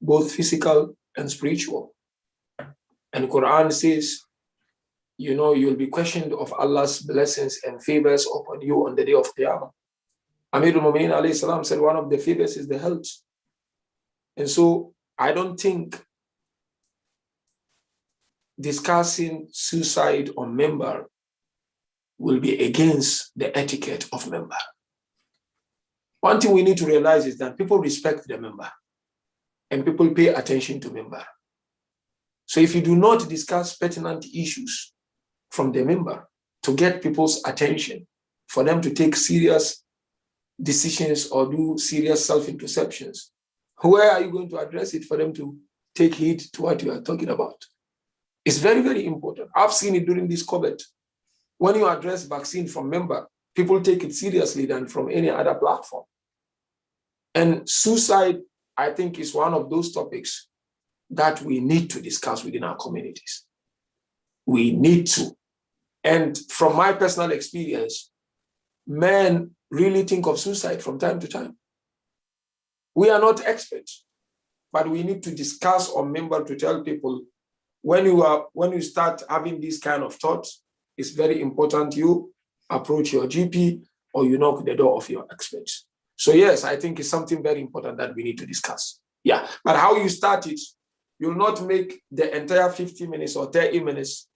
both physical and spiritual. And Quran says, you'll be questioned of Allah's blessings and favors upon you on the day of Qiyamah. Amir al-Mu'mineen alayhi salam said one of the favors is the health. And so I don't think discussing suicide on member will be against the etiquette of member. One thing we need to realize is that people respect the member and people pay attention to member. So if you do not discuss pertinent issues from the member to get people's attention, for them to take serious decisions or do serious self-interceptions, where are you going to address it for them to take heed to what you are talking about? It's very, very important. I've seen it during this COVID. When you address vaccine from member, people take it seriously than from any other platform. And suicide, I think, is one of those topics that we need to discuss within our communities. We need to. And from my personal experience, men really think of suicide from time to time. We are not experts, but we need to discuss on member to tell people when you start having these kind of thoughts, it's very important you approach your GP or you knock the door of your experts. So yes, I think it's something very important that we need to discuss. Yeah, but how you start it, you'll not make the entire 50 minutes or 30 minutes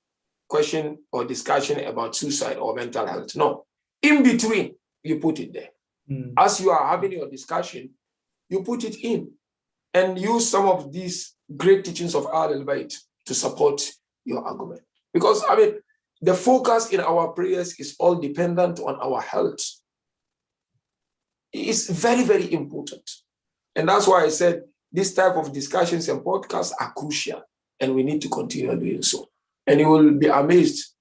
question or discussion about suicide or mental health. No, in between, you put it there. As you are having your discussion, you put it in and use some of these great teachings of Ahlul Bayt to support your argument. Because, I mean, the focus in our prayers is all dependent on our health. It's very, very important. And that's why I said this type of discussions and podcasts are crucial, and we need to continue doing so. And you will be amazed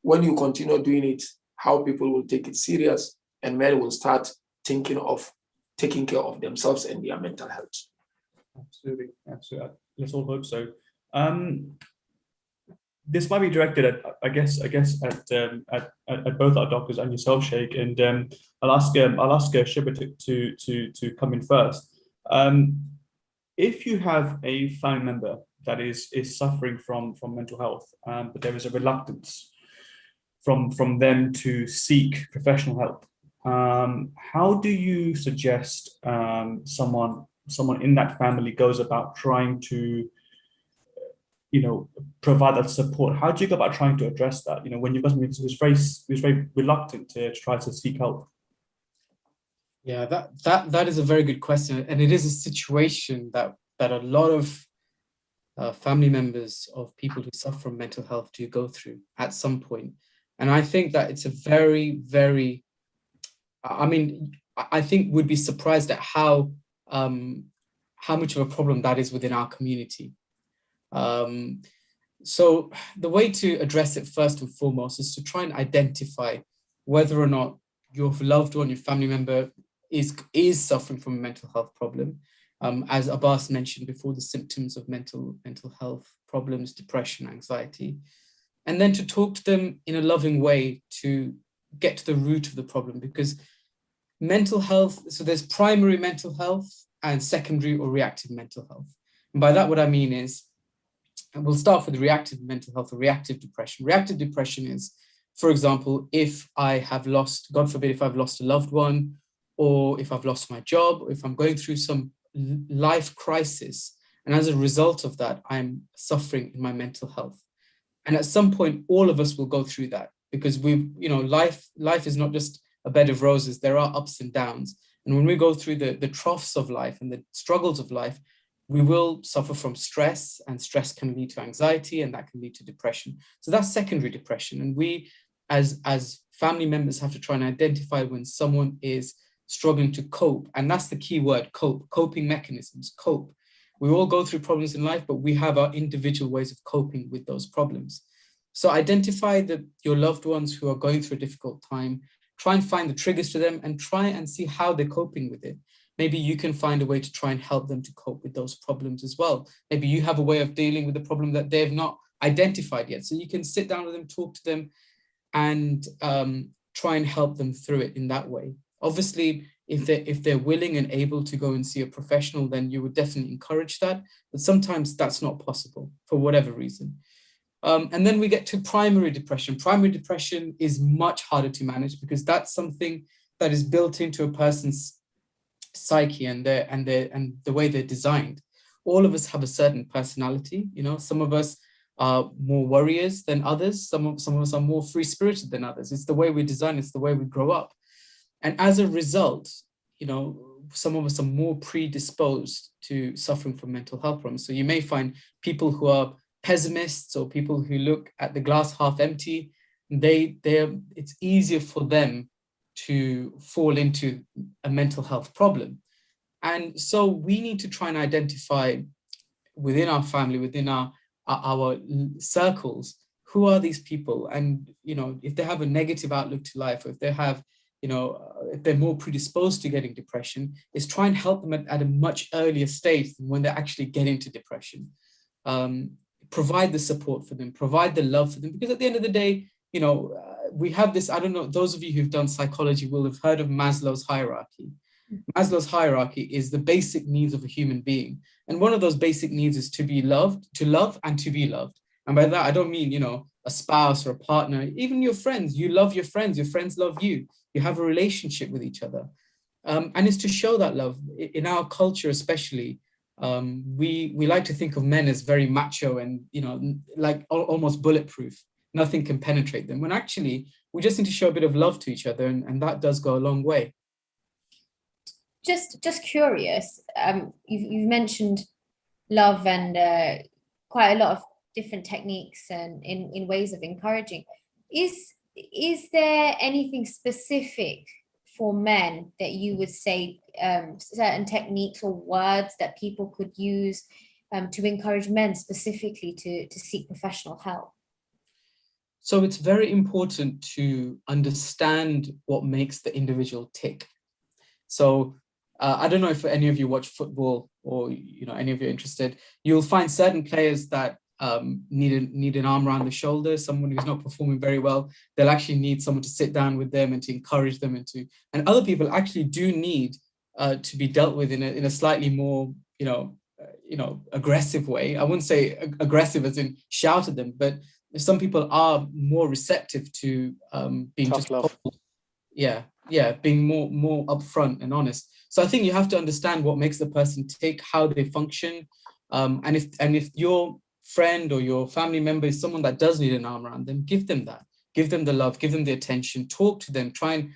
when you continue doing it, how people will take it serious, and men will start thinking of taking care of themselves and their mental health. Absolutely. Let's all hope so. This might be directed at, I guess, at both our doctors and yourself, Sheikh. And I'll ask Shabbir to come in first. If you have a family member that is suffering from mental health, but there is a reluctance from them to seek professional help, how do you suggest someone in that family goes about trying to provide that support? How do you go about trying to address that? When you've got somebody who's very reluctant to try to seek help. Yeah, that is a very good question, and it is a situation that a lot of family members of people who suffer from mental health do go through at some point. And I think that it's a very, very, I think we'd be surprised at how much of a problem that is within our community. So the way to address it first and foremost is to try and identify whether or not your loved one, your family member is suffering from a mental health problem. As Abbas mentioned before, the symptoms of mental health problems, depression, anxiety, and then to talk to them in a loving way to get to the root of the problem. Because mental health, so there's primary mental health and secondary or reactive mental health. And by that, what I mean is, and we'll start with reactive mental health or reactive depression. Reactive depression is, for example, if I have lost, God forbid, if I've lost a loved one, or if I've lost my job, or if I'm going through some life crisis, and as a result of that, I'm suffering in my mental health. And at some point, all of us will go through that, because life is not just a bed of roses. There are ups and downs. And when we go through the troughs of life and the struggles of life, we will suffer from stress, and stress can lead to anxiety, and that can lead to depression. So that's secondary depression. And we, as family members, have to try and identify when someone is struggling to cope. And that's the key word, cope, coping mechanisms, cope. We all go through problems in life, but we have our individual ways of coping with those problems. So identify your loved ones who are going through a difficult time, try and find the triggers to them, and try and see how they're coping with it. Maybe you can find a way to try and help them to cope with those problems as well. Maybe you have a way of dealing with the problem that they've not identified yet. So you can sit down with them, talk to them, and try and help them through it in that way. Obviously, if they're willing and able to go and see a professional, then you would definitely encourage that. But sometimes that's not possible for whatever reason. And then we get to primary depression. Primary depression is much harder to manage, because that's something that is built into a person's psyche and the way they're designed. All of us have a certain personality. Some of us are more warriors than others. Some of us are more free-spirited than others. It's the way we design. It's the way we grow up. And as a result, some of us are more predisposed to suffering from mental health problems. So you may find people who are pessimists, or people who look at the glass half empty, it's easier for them to fall into a mental health problem. And so we need to try and identify within our family, within our circles, who are these people? And, if they have a negative outlook to life, or if they have, if they're more predisposed to getting depression, is try and help them at a much earlier stage than when they're actually getting to depression. Provide the support for them, provide the love for them, because at the end of the day, we have this, I don't know, those of you who've done psychology will have heard of Maslow's hierarchy. Maslow's hierarchy is the basic needs of a human being. And one of those basic needs is to be loved, to love and to be loved. And by that, I don't mean, a spouse or a partner, even your friends. You love your friends love you. You have a relationship with each other. And it's to show that love. In our culture especially, we like to think of men as very macho and, like almost bulletproof. Nothing can penetrate them, when actually we just need to show a bit of love to each other, and that does go a long way. Just curious, you've mentioned love and quite a lot of different techniques and in ways of encouraging. Is there anything specific for men that you would say, certain techniques or words that people could use to encourage men specifically to seek professional help? So it's very important to understand what makes the individual tick. So I don't know if any of you watch football, or any of you are interested. You'll find certain players that need an arm around the shoulder. Someone who's not performing very well, they'll actually need someone to sit down with them and to encourage them, and other people actually do need to be dealt with in a slightly more aggressive way. I wouldn't say aggressive as in shout at them, but some people are more receptive to being tough love. Being more upfront and honest. So I think you have to understand what makes the person tick, how they function, and if your friend or your family member is someone that does need an arm around them, give them that. Give them the love, give them the attention, talk to them, try and,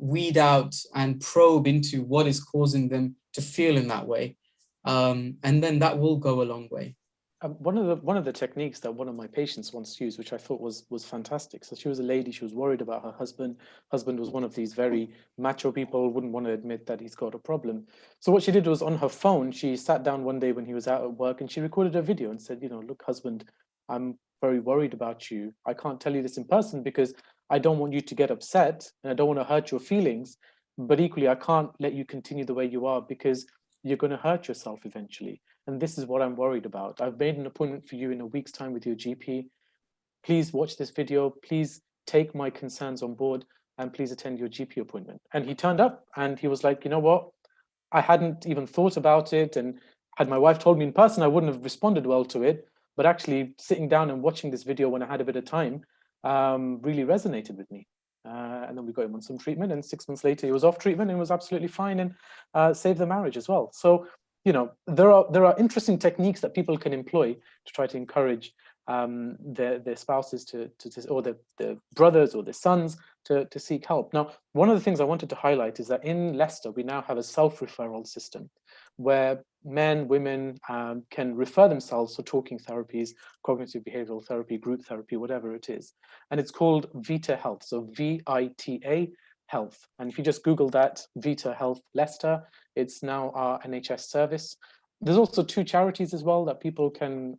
weed out and probe into what is causing them to feel in that way. And then that will go a long way. One of the techniques that one of my patients once used, which I thought was fantastic. So she was a lady, she was worried about her husband. Husband was one of these very macho people, wouldn't want to admit that he's got a problem. So what she did was, on her phone, she sat down one day when he was out at work and she recorded a video and said, look, husband, I'm very worried about you. I can't tell you this in person because I don't want you to get upset and I don't want to hurt your feelings. But equally, I can't let you continue the way you are because you're going to hurt yourself eventually. And this is what I'm worried about. I've made an appointment for you in a week's time with your GP. Please watch this video. Please take my concerns on board and please attend your GP appointment. And he turned up and he was like, you know what? I hadn't even thought about it. And had my wife told me in person, I wouldn't have responded well to it. But actually sitting down and watching this video when I had a bit of time really resonated with me. And then we got him on some treatment, and 6 months later he was off treatment and was absolutely fine and saved the marriage as well. So, there are interesting techniques that people can employ to try to encourage their spouses or their brothers or their sons to seek help. Now, one of the things I wanted to highlight is that in Leicester, we now have a self-referral system where men, women can refer themselves for talking therapies, cognitive behavioral therapy, group therapy, whatever it is. And it's called Vita Health, so VITA Health. And if you just Google that, Vita Health Leicester, it's now our NHS service. There's also 2 charities as well that people can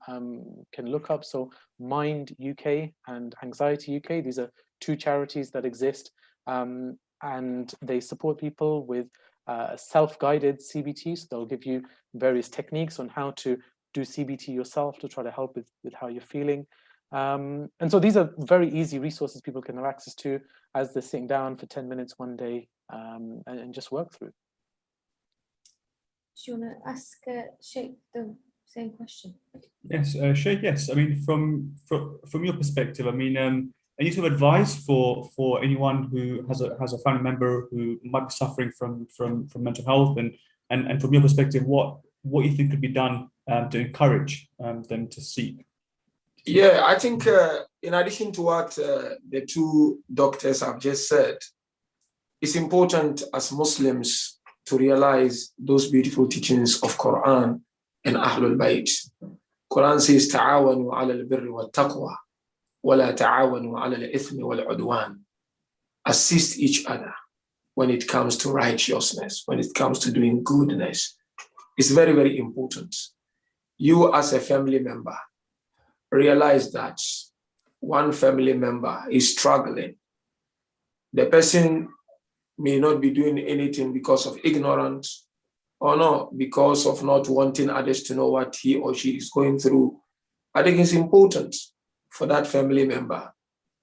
look up. So Mind UK and Anxiety UK. These are 2 charities that exist, and they support people with self-guided CBT. So they'll give you various techniques on how to do CBT yourself to try to help with how you're feeling. And so these are very easy resources people can have access to as they're sitting down for 10 minutes one day and just work through. Do you want to ask Sheikh the same question? Yes, Sheikh, yes. I mean, from your perspective, I mean, any sort of advice for anyone who has a family member who might be suffering from mental health, and from your perspective, what you think could be done to encourage them to seek? Yeah, I think in addition to what the 2 doctors have just said, it's important as Muslims to realize those beautiful teachings of Quran and Ahlul Bayt. Quran says, "Ta'awanu 'ala al-birri wat-taqwa, wa la ta'awanu 'ala al-ithmi wal-'udwan." Assist each other when it comes to righteousness, when it comes to doing goodness. It's very, very important. You as a family member, realize that one family member is struggling. The person may not be doing anything because of ignorance or not because of not wanting others to know what he or she is going through. I think it's important for that family member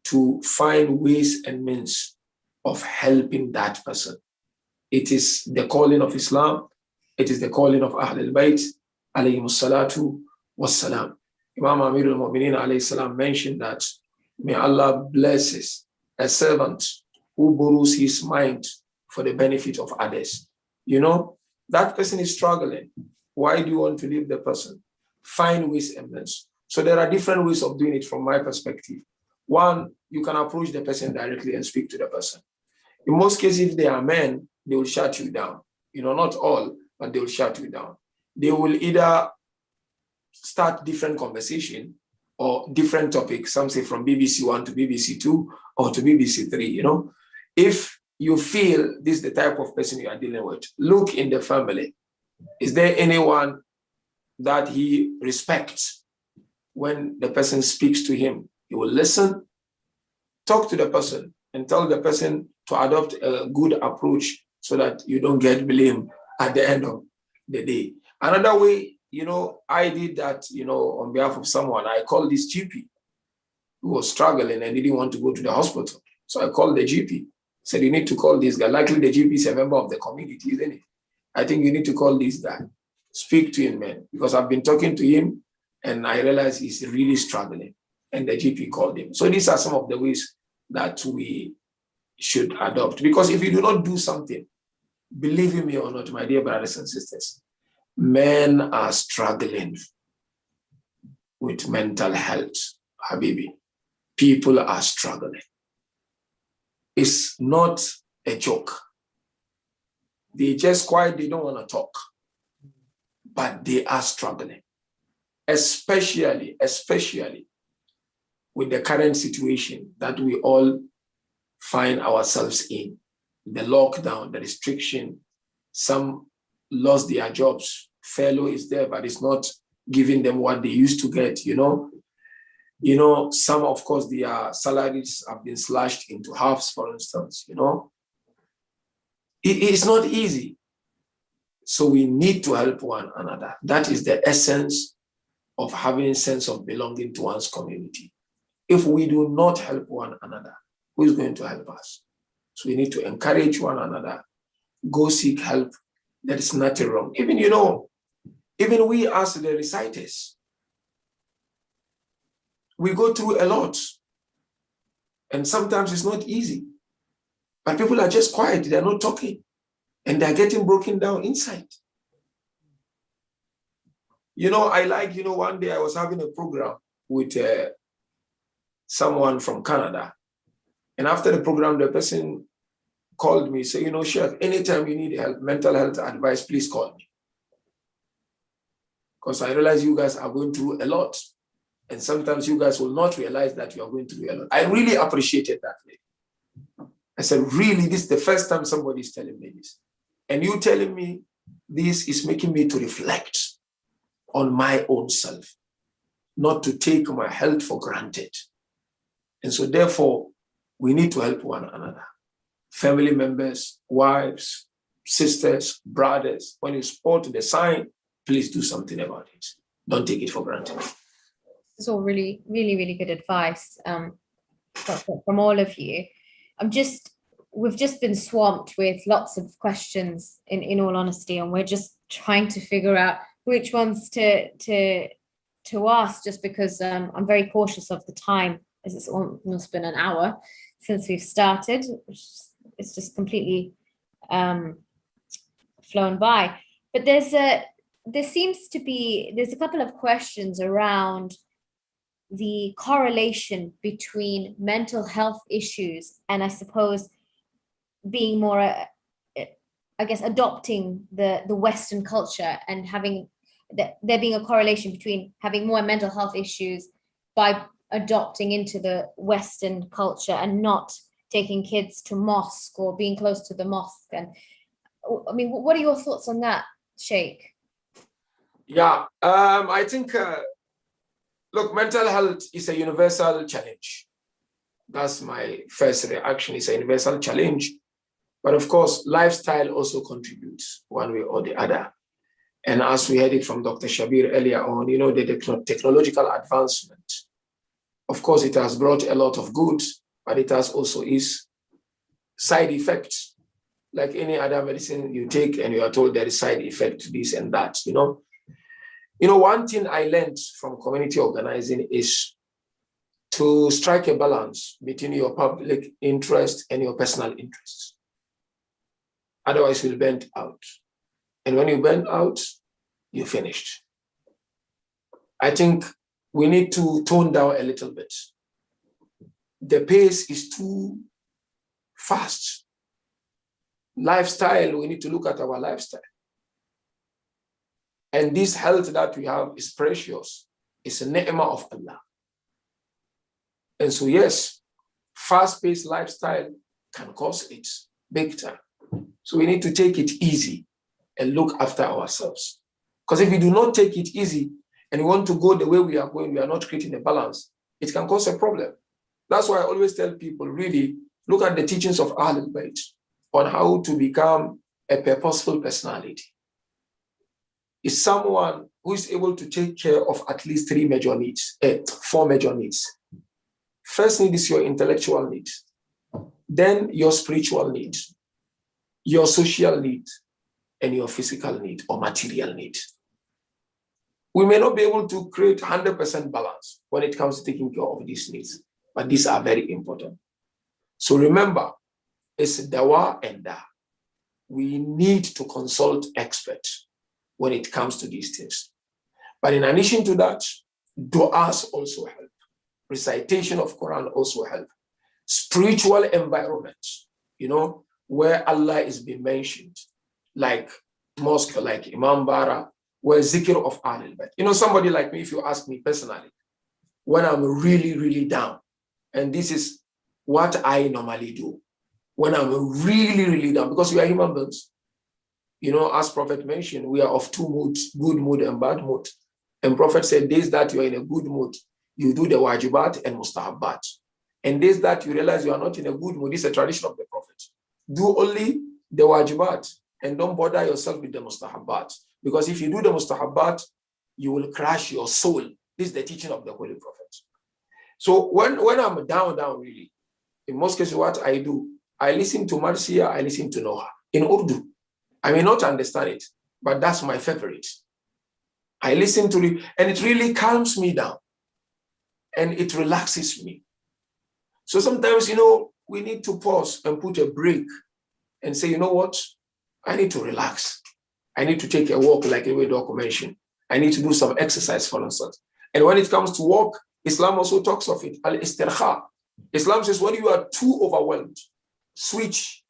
to find ways and means of helping that person. It is the calling of Islam. It is the calling of Ahlul Bayt, alayhimus salatu wassalam. Imam Amir al-Mu'mineen alayhi salam mentioned that may Allah blesses a servant who borrows his mind for the benefit of others. That person is struggling. Why do you want to leave the person? Find ways and means. So there are different ways of doing it from my perspective. One, you can approach the person directly and speak to the person. In most cases, if they are men, they will shut you down. Not all, but they will shut you down. They will either start different conversation or different topics. Some say from BBC 1 to BBC 2 or to BBC 3, If you feel this is the type of person you are dealing with, look in the family. Is there anyone that he respects? When the person speaks to him, he will listen, talk to the person, and tell the person to adopt a good approach so that you don't get blamed at the end of the day. Another way, I did that, on behalf of someone. I called this GP who was struggling and didn't want to go to the hospital. So I called the GP. Said, you need to call this guy. Likely the GP is a member of the community, isn't it? I think you need to call this guy. Speak to him, man. Because I've been talking to him and I realized he's really struggling. And the GP called him. So these are some of the ways that we should adopt. Because if you do not do something, believe me or not, my dear brothers and sisters, men are struggling. with mental health, Habibi. People are struggling. It's not a joke. They just quiet, they don't want to talk. But they are struggling. Especially with the current situation that we all find ourselves in. The lockdown, the restriction, some lost their jobs. Furlough is there, but it's not giving them what they used to get, you know. Some, of course, their salaries have been slashed into halves, for instance, you know. It's not easy. So we need to help one another. That is the essence of having a sense of belonging to one's community. If we do not help one another, who is going to help us? So we need to encourage one another, go seek help. There is nothing wrong. Even we as the reciters, we go through a lot. And sometimes it's not easy. But people are just quiet, they're not talking. And they're getting broken down inside. One day I was having a program with someone from Canada. And after the program, the person called me, say, Sheikh, anytime you need help, mental health advice, please call me. Because I realize you guys are going through a lot. And sometimes you guys will not realize that you are going through a lot. I really appreciated that. I said, really, this is the first time somebody is telling me this. And you telling me this is making me to reflect on my own self, not to take my health for granted. And so therefore, we need to help one another. Family members, wives, sisters, brothers, when you spot the sign, please do something about it. Don't take it for granted. It's all really, really, really good advice from all of you. We've just been swamped with lots of questions in all honesty, and we're just trying to figure out which ones to ask, just because I'm very cautious of the time, as it's almost been an hour since we've started. It's just completely flown by. But there's a couple of questions around the correlation between mental health issues and, I suppose, being more, adopting the Western culture, and having there being a correlation between having more mental health issues by adopting into the Western culture and not taking kids to mosque or being close to the mosque. And I mean, what are your thoughts on that, Sheikh? Yeah, I think, look, mental health is a universal challenge. That's my first reaction. It's a universal challenge. But of course, lifestyle also contributes one way or the other. And as we heard it from Dr. Shabbir earlier on, the technological advancement, of course, it has brought a lot of good, but it has also its side effects. Like any other medicine you take and you are told there is side effect to this and that, One thing I learned from community organizing is to strike a balance between your public interest and your personal interests. Otherwise, you'll burn out. And when you burn out, you're finished. I think we need to tone down a little bit. The pace is too fast. Lifestyle, we need to look at our lifestyle. And this health that we have is precious. It's a ni'mah of Allah. And so, yes, fast-paced lifestyle can cause it big time. So we need to take it easy and look after ourselves. Because if we do not take it easy and we want to go the way we are going, we are not creating a balance, it can cause a problem. That's why I always tell people, really, look at the teachings of Ahlul Bayt on how to become a purposeful personality. Is someone who is able to take care of at least four major needs. First need is your intellectual need, then your spiritual need, your social need, and your physical need or material need. We may not be able to create 100% balance when it comes to taking care of these needs, but these are very important. So remember, it's dawa and da. We need to consult experts when it comes to these things. But in addition to that, Du'as also help. Recitation of Quran also help. Spiritual environments, where Allah is being mentioned, like mosque, like Imam Bara, where zikr of Ahlul Bayt. Somebody like me, if you ask me personally, when I'm really, really down, and this is what I normally do, when I'm really, really down, because we are human beings, as Prophet mentioned, we are of two moods, good mood and bad mood. And Prophet said, days that you are in a good mood, you do the wajibat and mustahabbat. And days that you realize you are not in a good mood, this is a tradition of the Prophet. Do only the wajibat and don't bother yourself with the mustahabbat. Because if you do the mustahabbat, you will crash your soul. This is the teaching of the Holy Prophet. So when I'm down really, in most cases what I do, I listen to Marcia, I listen to Noah in Urdu. I may not understand it, but that's my favorite. I listen to it, and it really calms me down, and it relaxes me. So sometimes, we need to pause and put a break and say, you know what? I need to relax. I need to take a walk, like the way Doc mentioned. I need to do some exercise, for instance. And when it comes to walk, Islam also talks of it, al-istirkha. Islam says when you are too overwhelmed, switch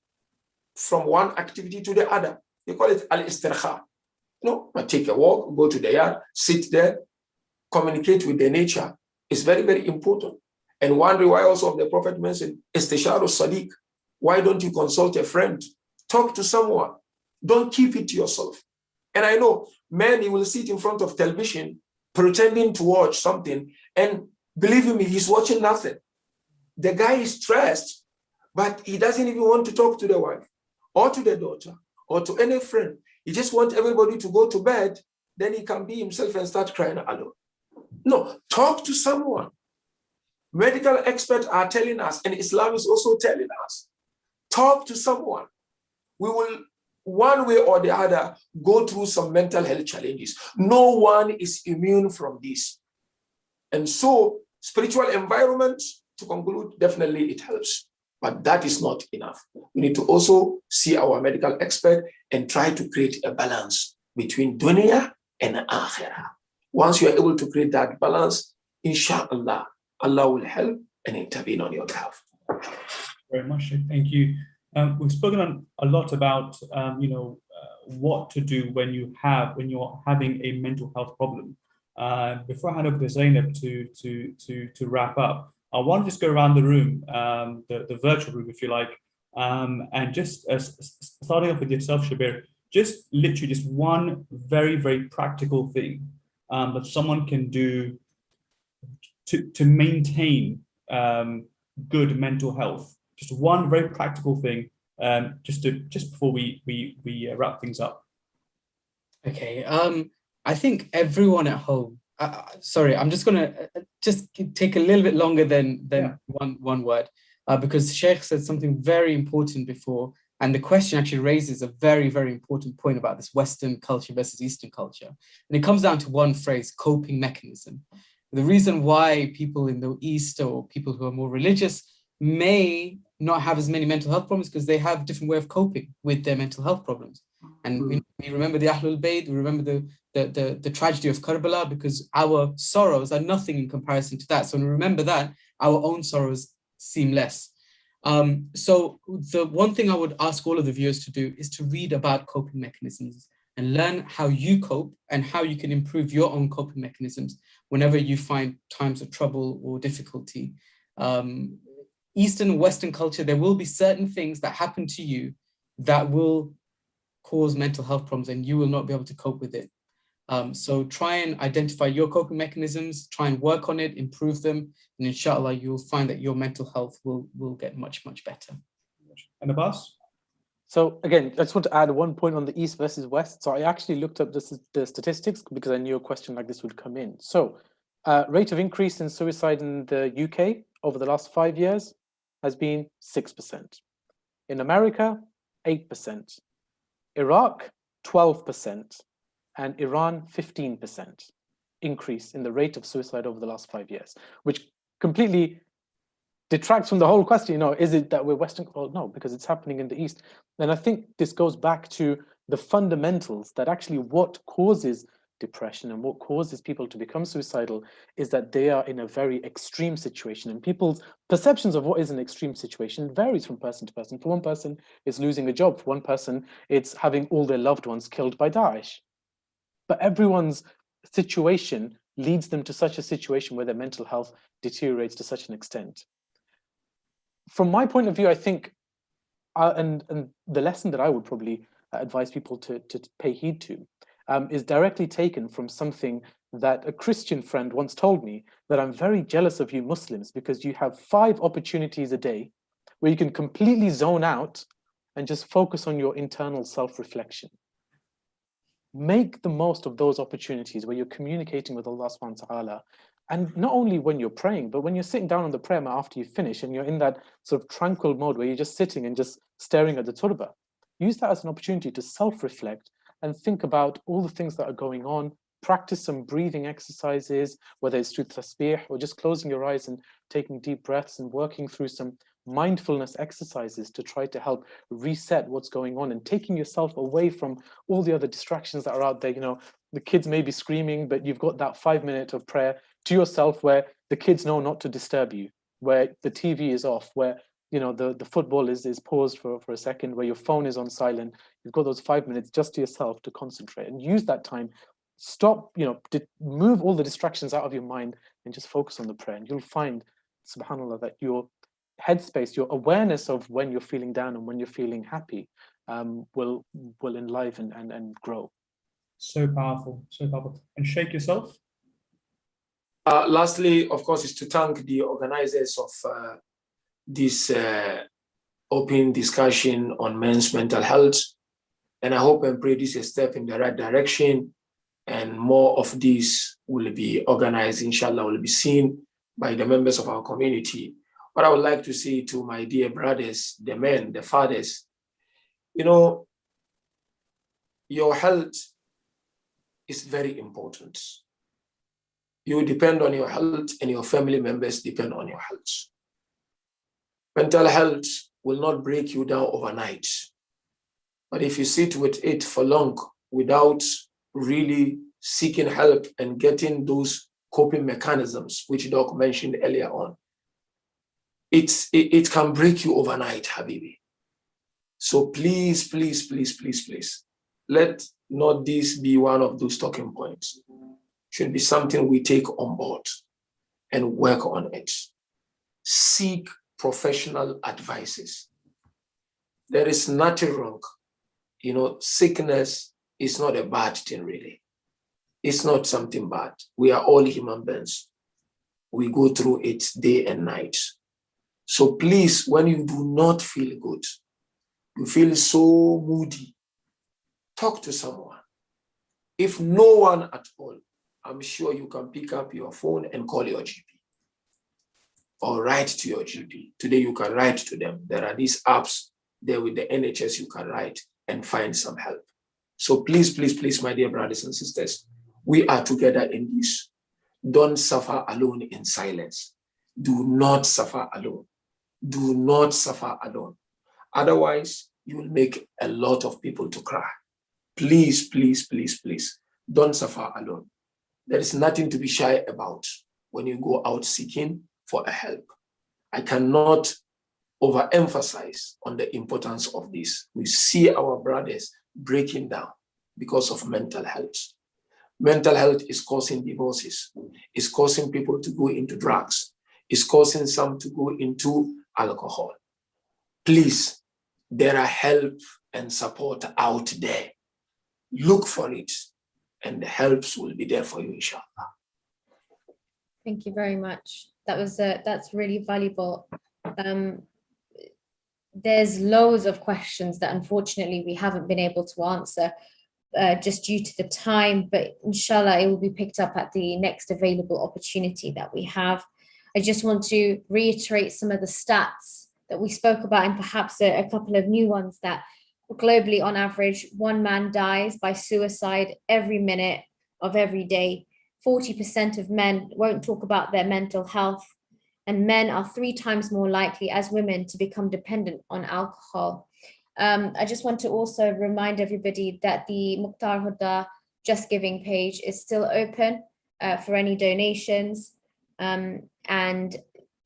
from one activity to the other. They call it al-istirkha. Take a walk, go to the yard, sit there, communicate with the nature. It's very, very important. And one riwayah also of the Prophet mentioned, istisharu sadiq. Why don't you consult a friend? Talk to someone. Don't keep it to yourself. And I know many will sit in front of television pretending to watch something, and believe me, he's watching nothing. The guy is stressed, but he doesn't even want to talk to the wife or to the daughter or to any friend. He just wants everybody to go to bed, then he can be himself and start crying alone. No, talk to someone. Medical experts are telling us, and Islam is also telling us, talk to someone. We will, one way or the other, go through some mental health challenges. No one is immune from this. And so, spiritual environment, to conclude, definitely it helps. But that is not enough. We need to also see our medical expert and try to create a balance between dunya and akhirah. Once you are able to create that balance, inshallah, Allah will help and intervene on your behalf. Very much, Sheikh. Thank you. We've spoken a lot about what to do when you're having a mental health problem. Before I hand over to Zainab to wrap up, I want to just go around the room, the virtual room, if you like, and just starting off with yourself, Shabbir, just literally just one very, very practical thing that someone can do to maintain good mental health. Just one very practical thing, just before we wrap things up. Okay. I think everyone at home. Sorry, I'm just gonna just take a little bit longer than one word, because Sheikh said something very important before, and the question actually raises a very, very important point about this Western culture versus Eastern culture, and it comes down to one phrase: coping mechanism. The reason why people in the East or people who are more religious may not have as many mental health problems because they have a different way of coping with their mental health problems. And we remember the Ahlul Bayt, we remember the tragedy of Karbala, because our sorrows are nothing in comparison to that. So when we remember that, our own sorrows seem less. So the one thing I would ask all of the viewers to do is to read about coping mechanisms and learn how you cope and how you can improve your own coping mechanisms whenever you find times of trouble or difficulty. Eastern and Western culture, there will be certain things that happen to you that will cause mental health problems and you will not be able to cope with it. So try and identify your coping mechanisms, try and work on it, improve them, and inshallah, you'll find that your mental health will get much, much better. And Abbas? So again, I just want to add one point on the East versus West. So I actually looked up the statistics because I knew a question like this would come in. So rate of increase in suicide in the UK over the last 5 years has been 6%. In America, 8%. Iraq, 12%. And Iran, 15% increase in the rate of suicide over the last 5 years, which completely detracts from the whole question, is it that we're Western? Well, no, because it's happening in the East. And I think this goes back to the fundamentals that actually what causes depression. And what causes people to become suicidal is that they are in a very extreme situation. And people's perceptions of what is an extreme situation varies from person to person. For one person, it's losing a job. For one person, it's having all their loved ones killed by Daesh. But everyone's situation leads them to such a situation where their mental health deteriorates to such an extent. From my point of view, I think, and the lesson that I would probably advise people to pay heed to is directly taken from something that a Christian friend once told me, that I'm very jealous of you Muslims because you have 5 opportunities a day where you can completely zone out and just focus on your internal self-reflection. Make the most of those opportunities where you're communicating with Allah subhanahu wa ta'ala. And not only when you're praying, but when you're sitting down on the prayer mat after you finish and you're in that sort of tranquil mode where you're just sitting and just staring at the turba. Use that as an opportunity to self-reflect and think about all the things that are going on. Practice some breathing exercises, whether it's through tasbih or just closing your eyes and taking deep breaths and working through some mindfulness exercises to try to help reset what's going on and taking yourself away from all the other distractions that are out there. You know, the kids may be screaming, but you've got that 5 minutes of prayer to yourself where the kids know not to disturb you, where the TV is off, where you know the football is paused for a second, where your phone is on silent. You've got those 5 minutes just to yourself to concentrate and use that time. Stop, you know, move all the distractions out of your mind and just focus on the prayer. And you'll find, subhanAllah, that your headspace, your awareness of when you're feeling down and when you're feeling happy will enliven and grow. So powerful, so powerful. And Sheikh, yourself? Lastly, of course, is to thank the organizers of this open discussion on men's mental health. And I hope and pray this is a step in the right direction, and more of this will be organized, inshallah, will be seen by the members of our community. What I would like to say to my dear brothers, the men, the fathers, you know, your health is very important. You depend on your health and your family members depend on your health. Mental health will not break you down overnight. But if you sit with it for long without really seeking help and getting those coping mechanisms, which Doc mentioned earlier on, it can break you overnight, Habibi. So please, please, please, please, please, let not this be one of those talking points. Should be something we take on board and work on it. Seek professional advices. There is nothing wrong. You know, sickness is not a bad thing, really. It's not something bad. We are all human beings. We go through it day and night. So please, when you do not feel good, you feel so moody, talk to someone. If no one at all, I'm sure you can pick up your phone and call your GP or write to your GP. Today you can write to them. There are these apps there with the NHS you can write and find some help. So please, please, please, my dear brothers and sisters, we are together in this. Don't suffer alone in silence. Do not suffer alone. Do not suffer alone. Otherwise, you will make a lot of people to cry. Please, please, please, please, don't suffer alone. There is nothing to be shy about when you go out seeking for a help. I cannot overemphasize on the importance of this. We see our brothers breaking down because of mental health. Mental health is causing divorces. It's causing people to go into drugs. It's causing some to go into alcohol. Please, there are help and support out there. Look for it, and the helps will be there for you, inshallah. Thank you very much. That's really valuable. There's loads of questions that unfortunately we haven't been able to answer just due to the time, but inshallah it will be picked up at the next available opportunity that we have. I just want to reiterate some of the stats that we spoke about and perhaps a couple of new ones that globally on average, 1 man dies by suicide every minute of every day. 40% of men won't talk about their mental health, and men are 3 times more likely as women to become dependent on alcohol. I just want to also remind everybody that the Mukhtar Huda Just Giving page is still open for any donations. And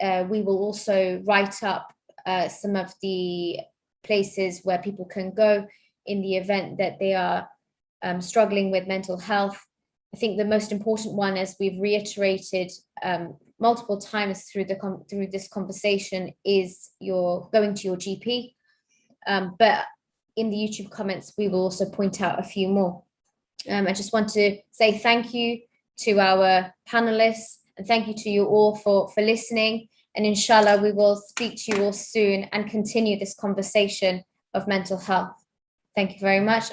we will also write up some of the places where people can go in the event that they are struggling with mental health. I think the most important one, as we've reiterated multiple times through this conversation, is your going to your GP. But in the YouTube comments, we will also point out a few more. I just want to say thank you to our panelists, and thank you to you all for listening. And inshallah, we will speak to you all soon and continue this conversation of mental health. Thank you very much.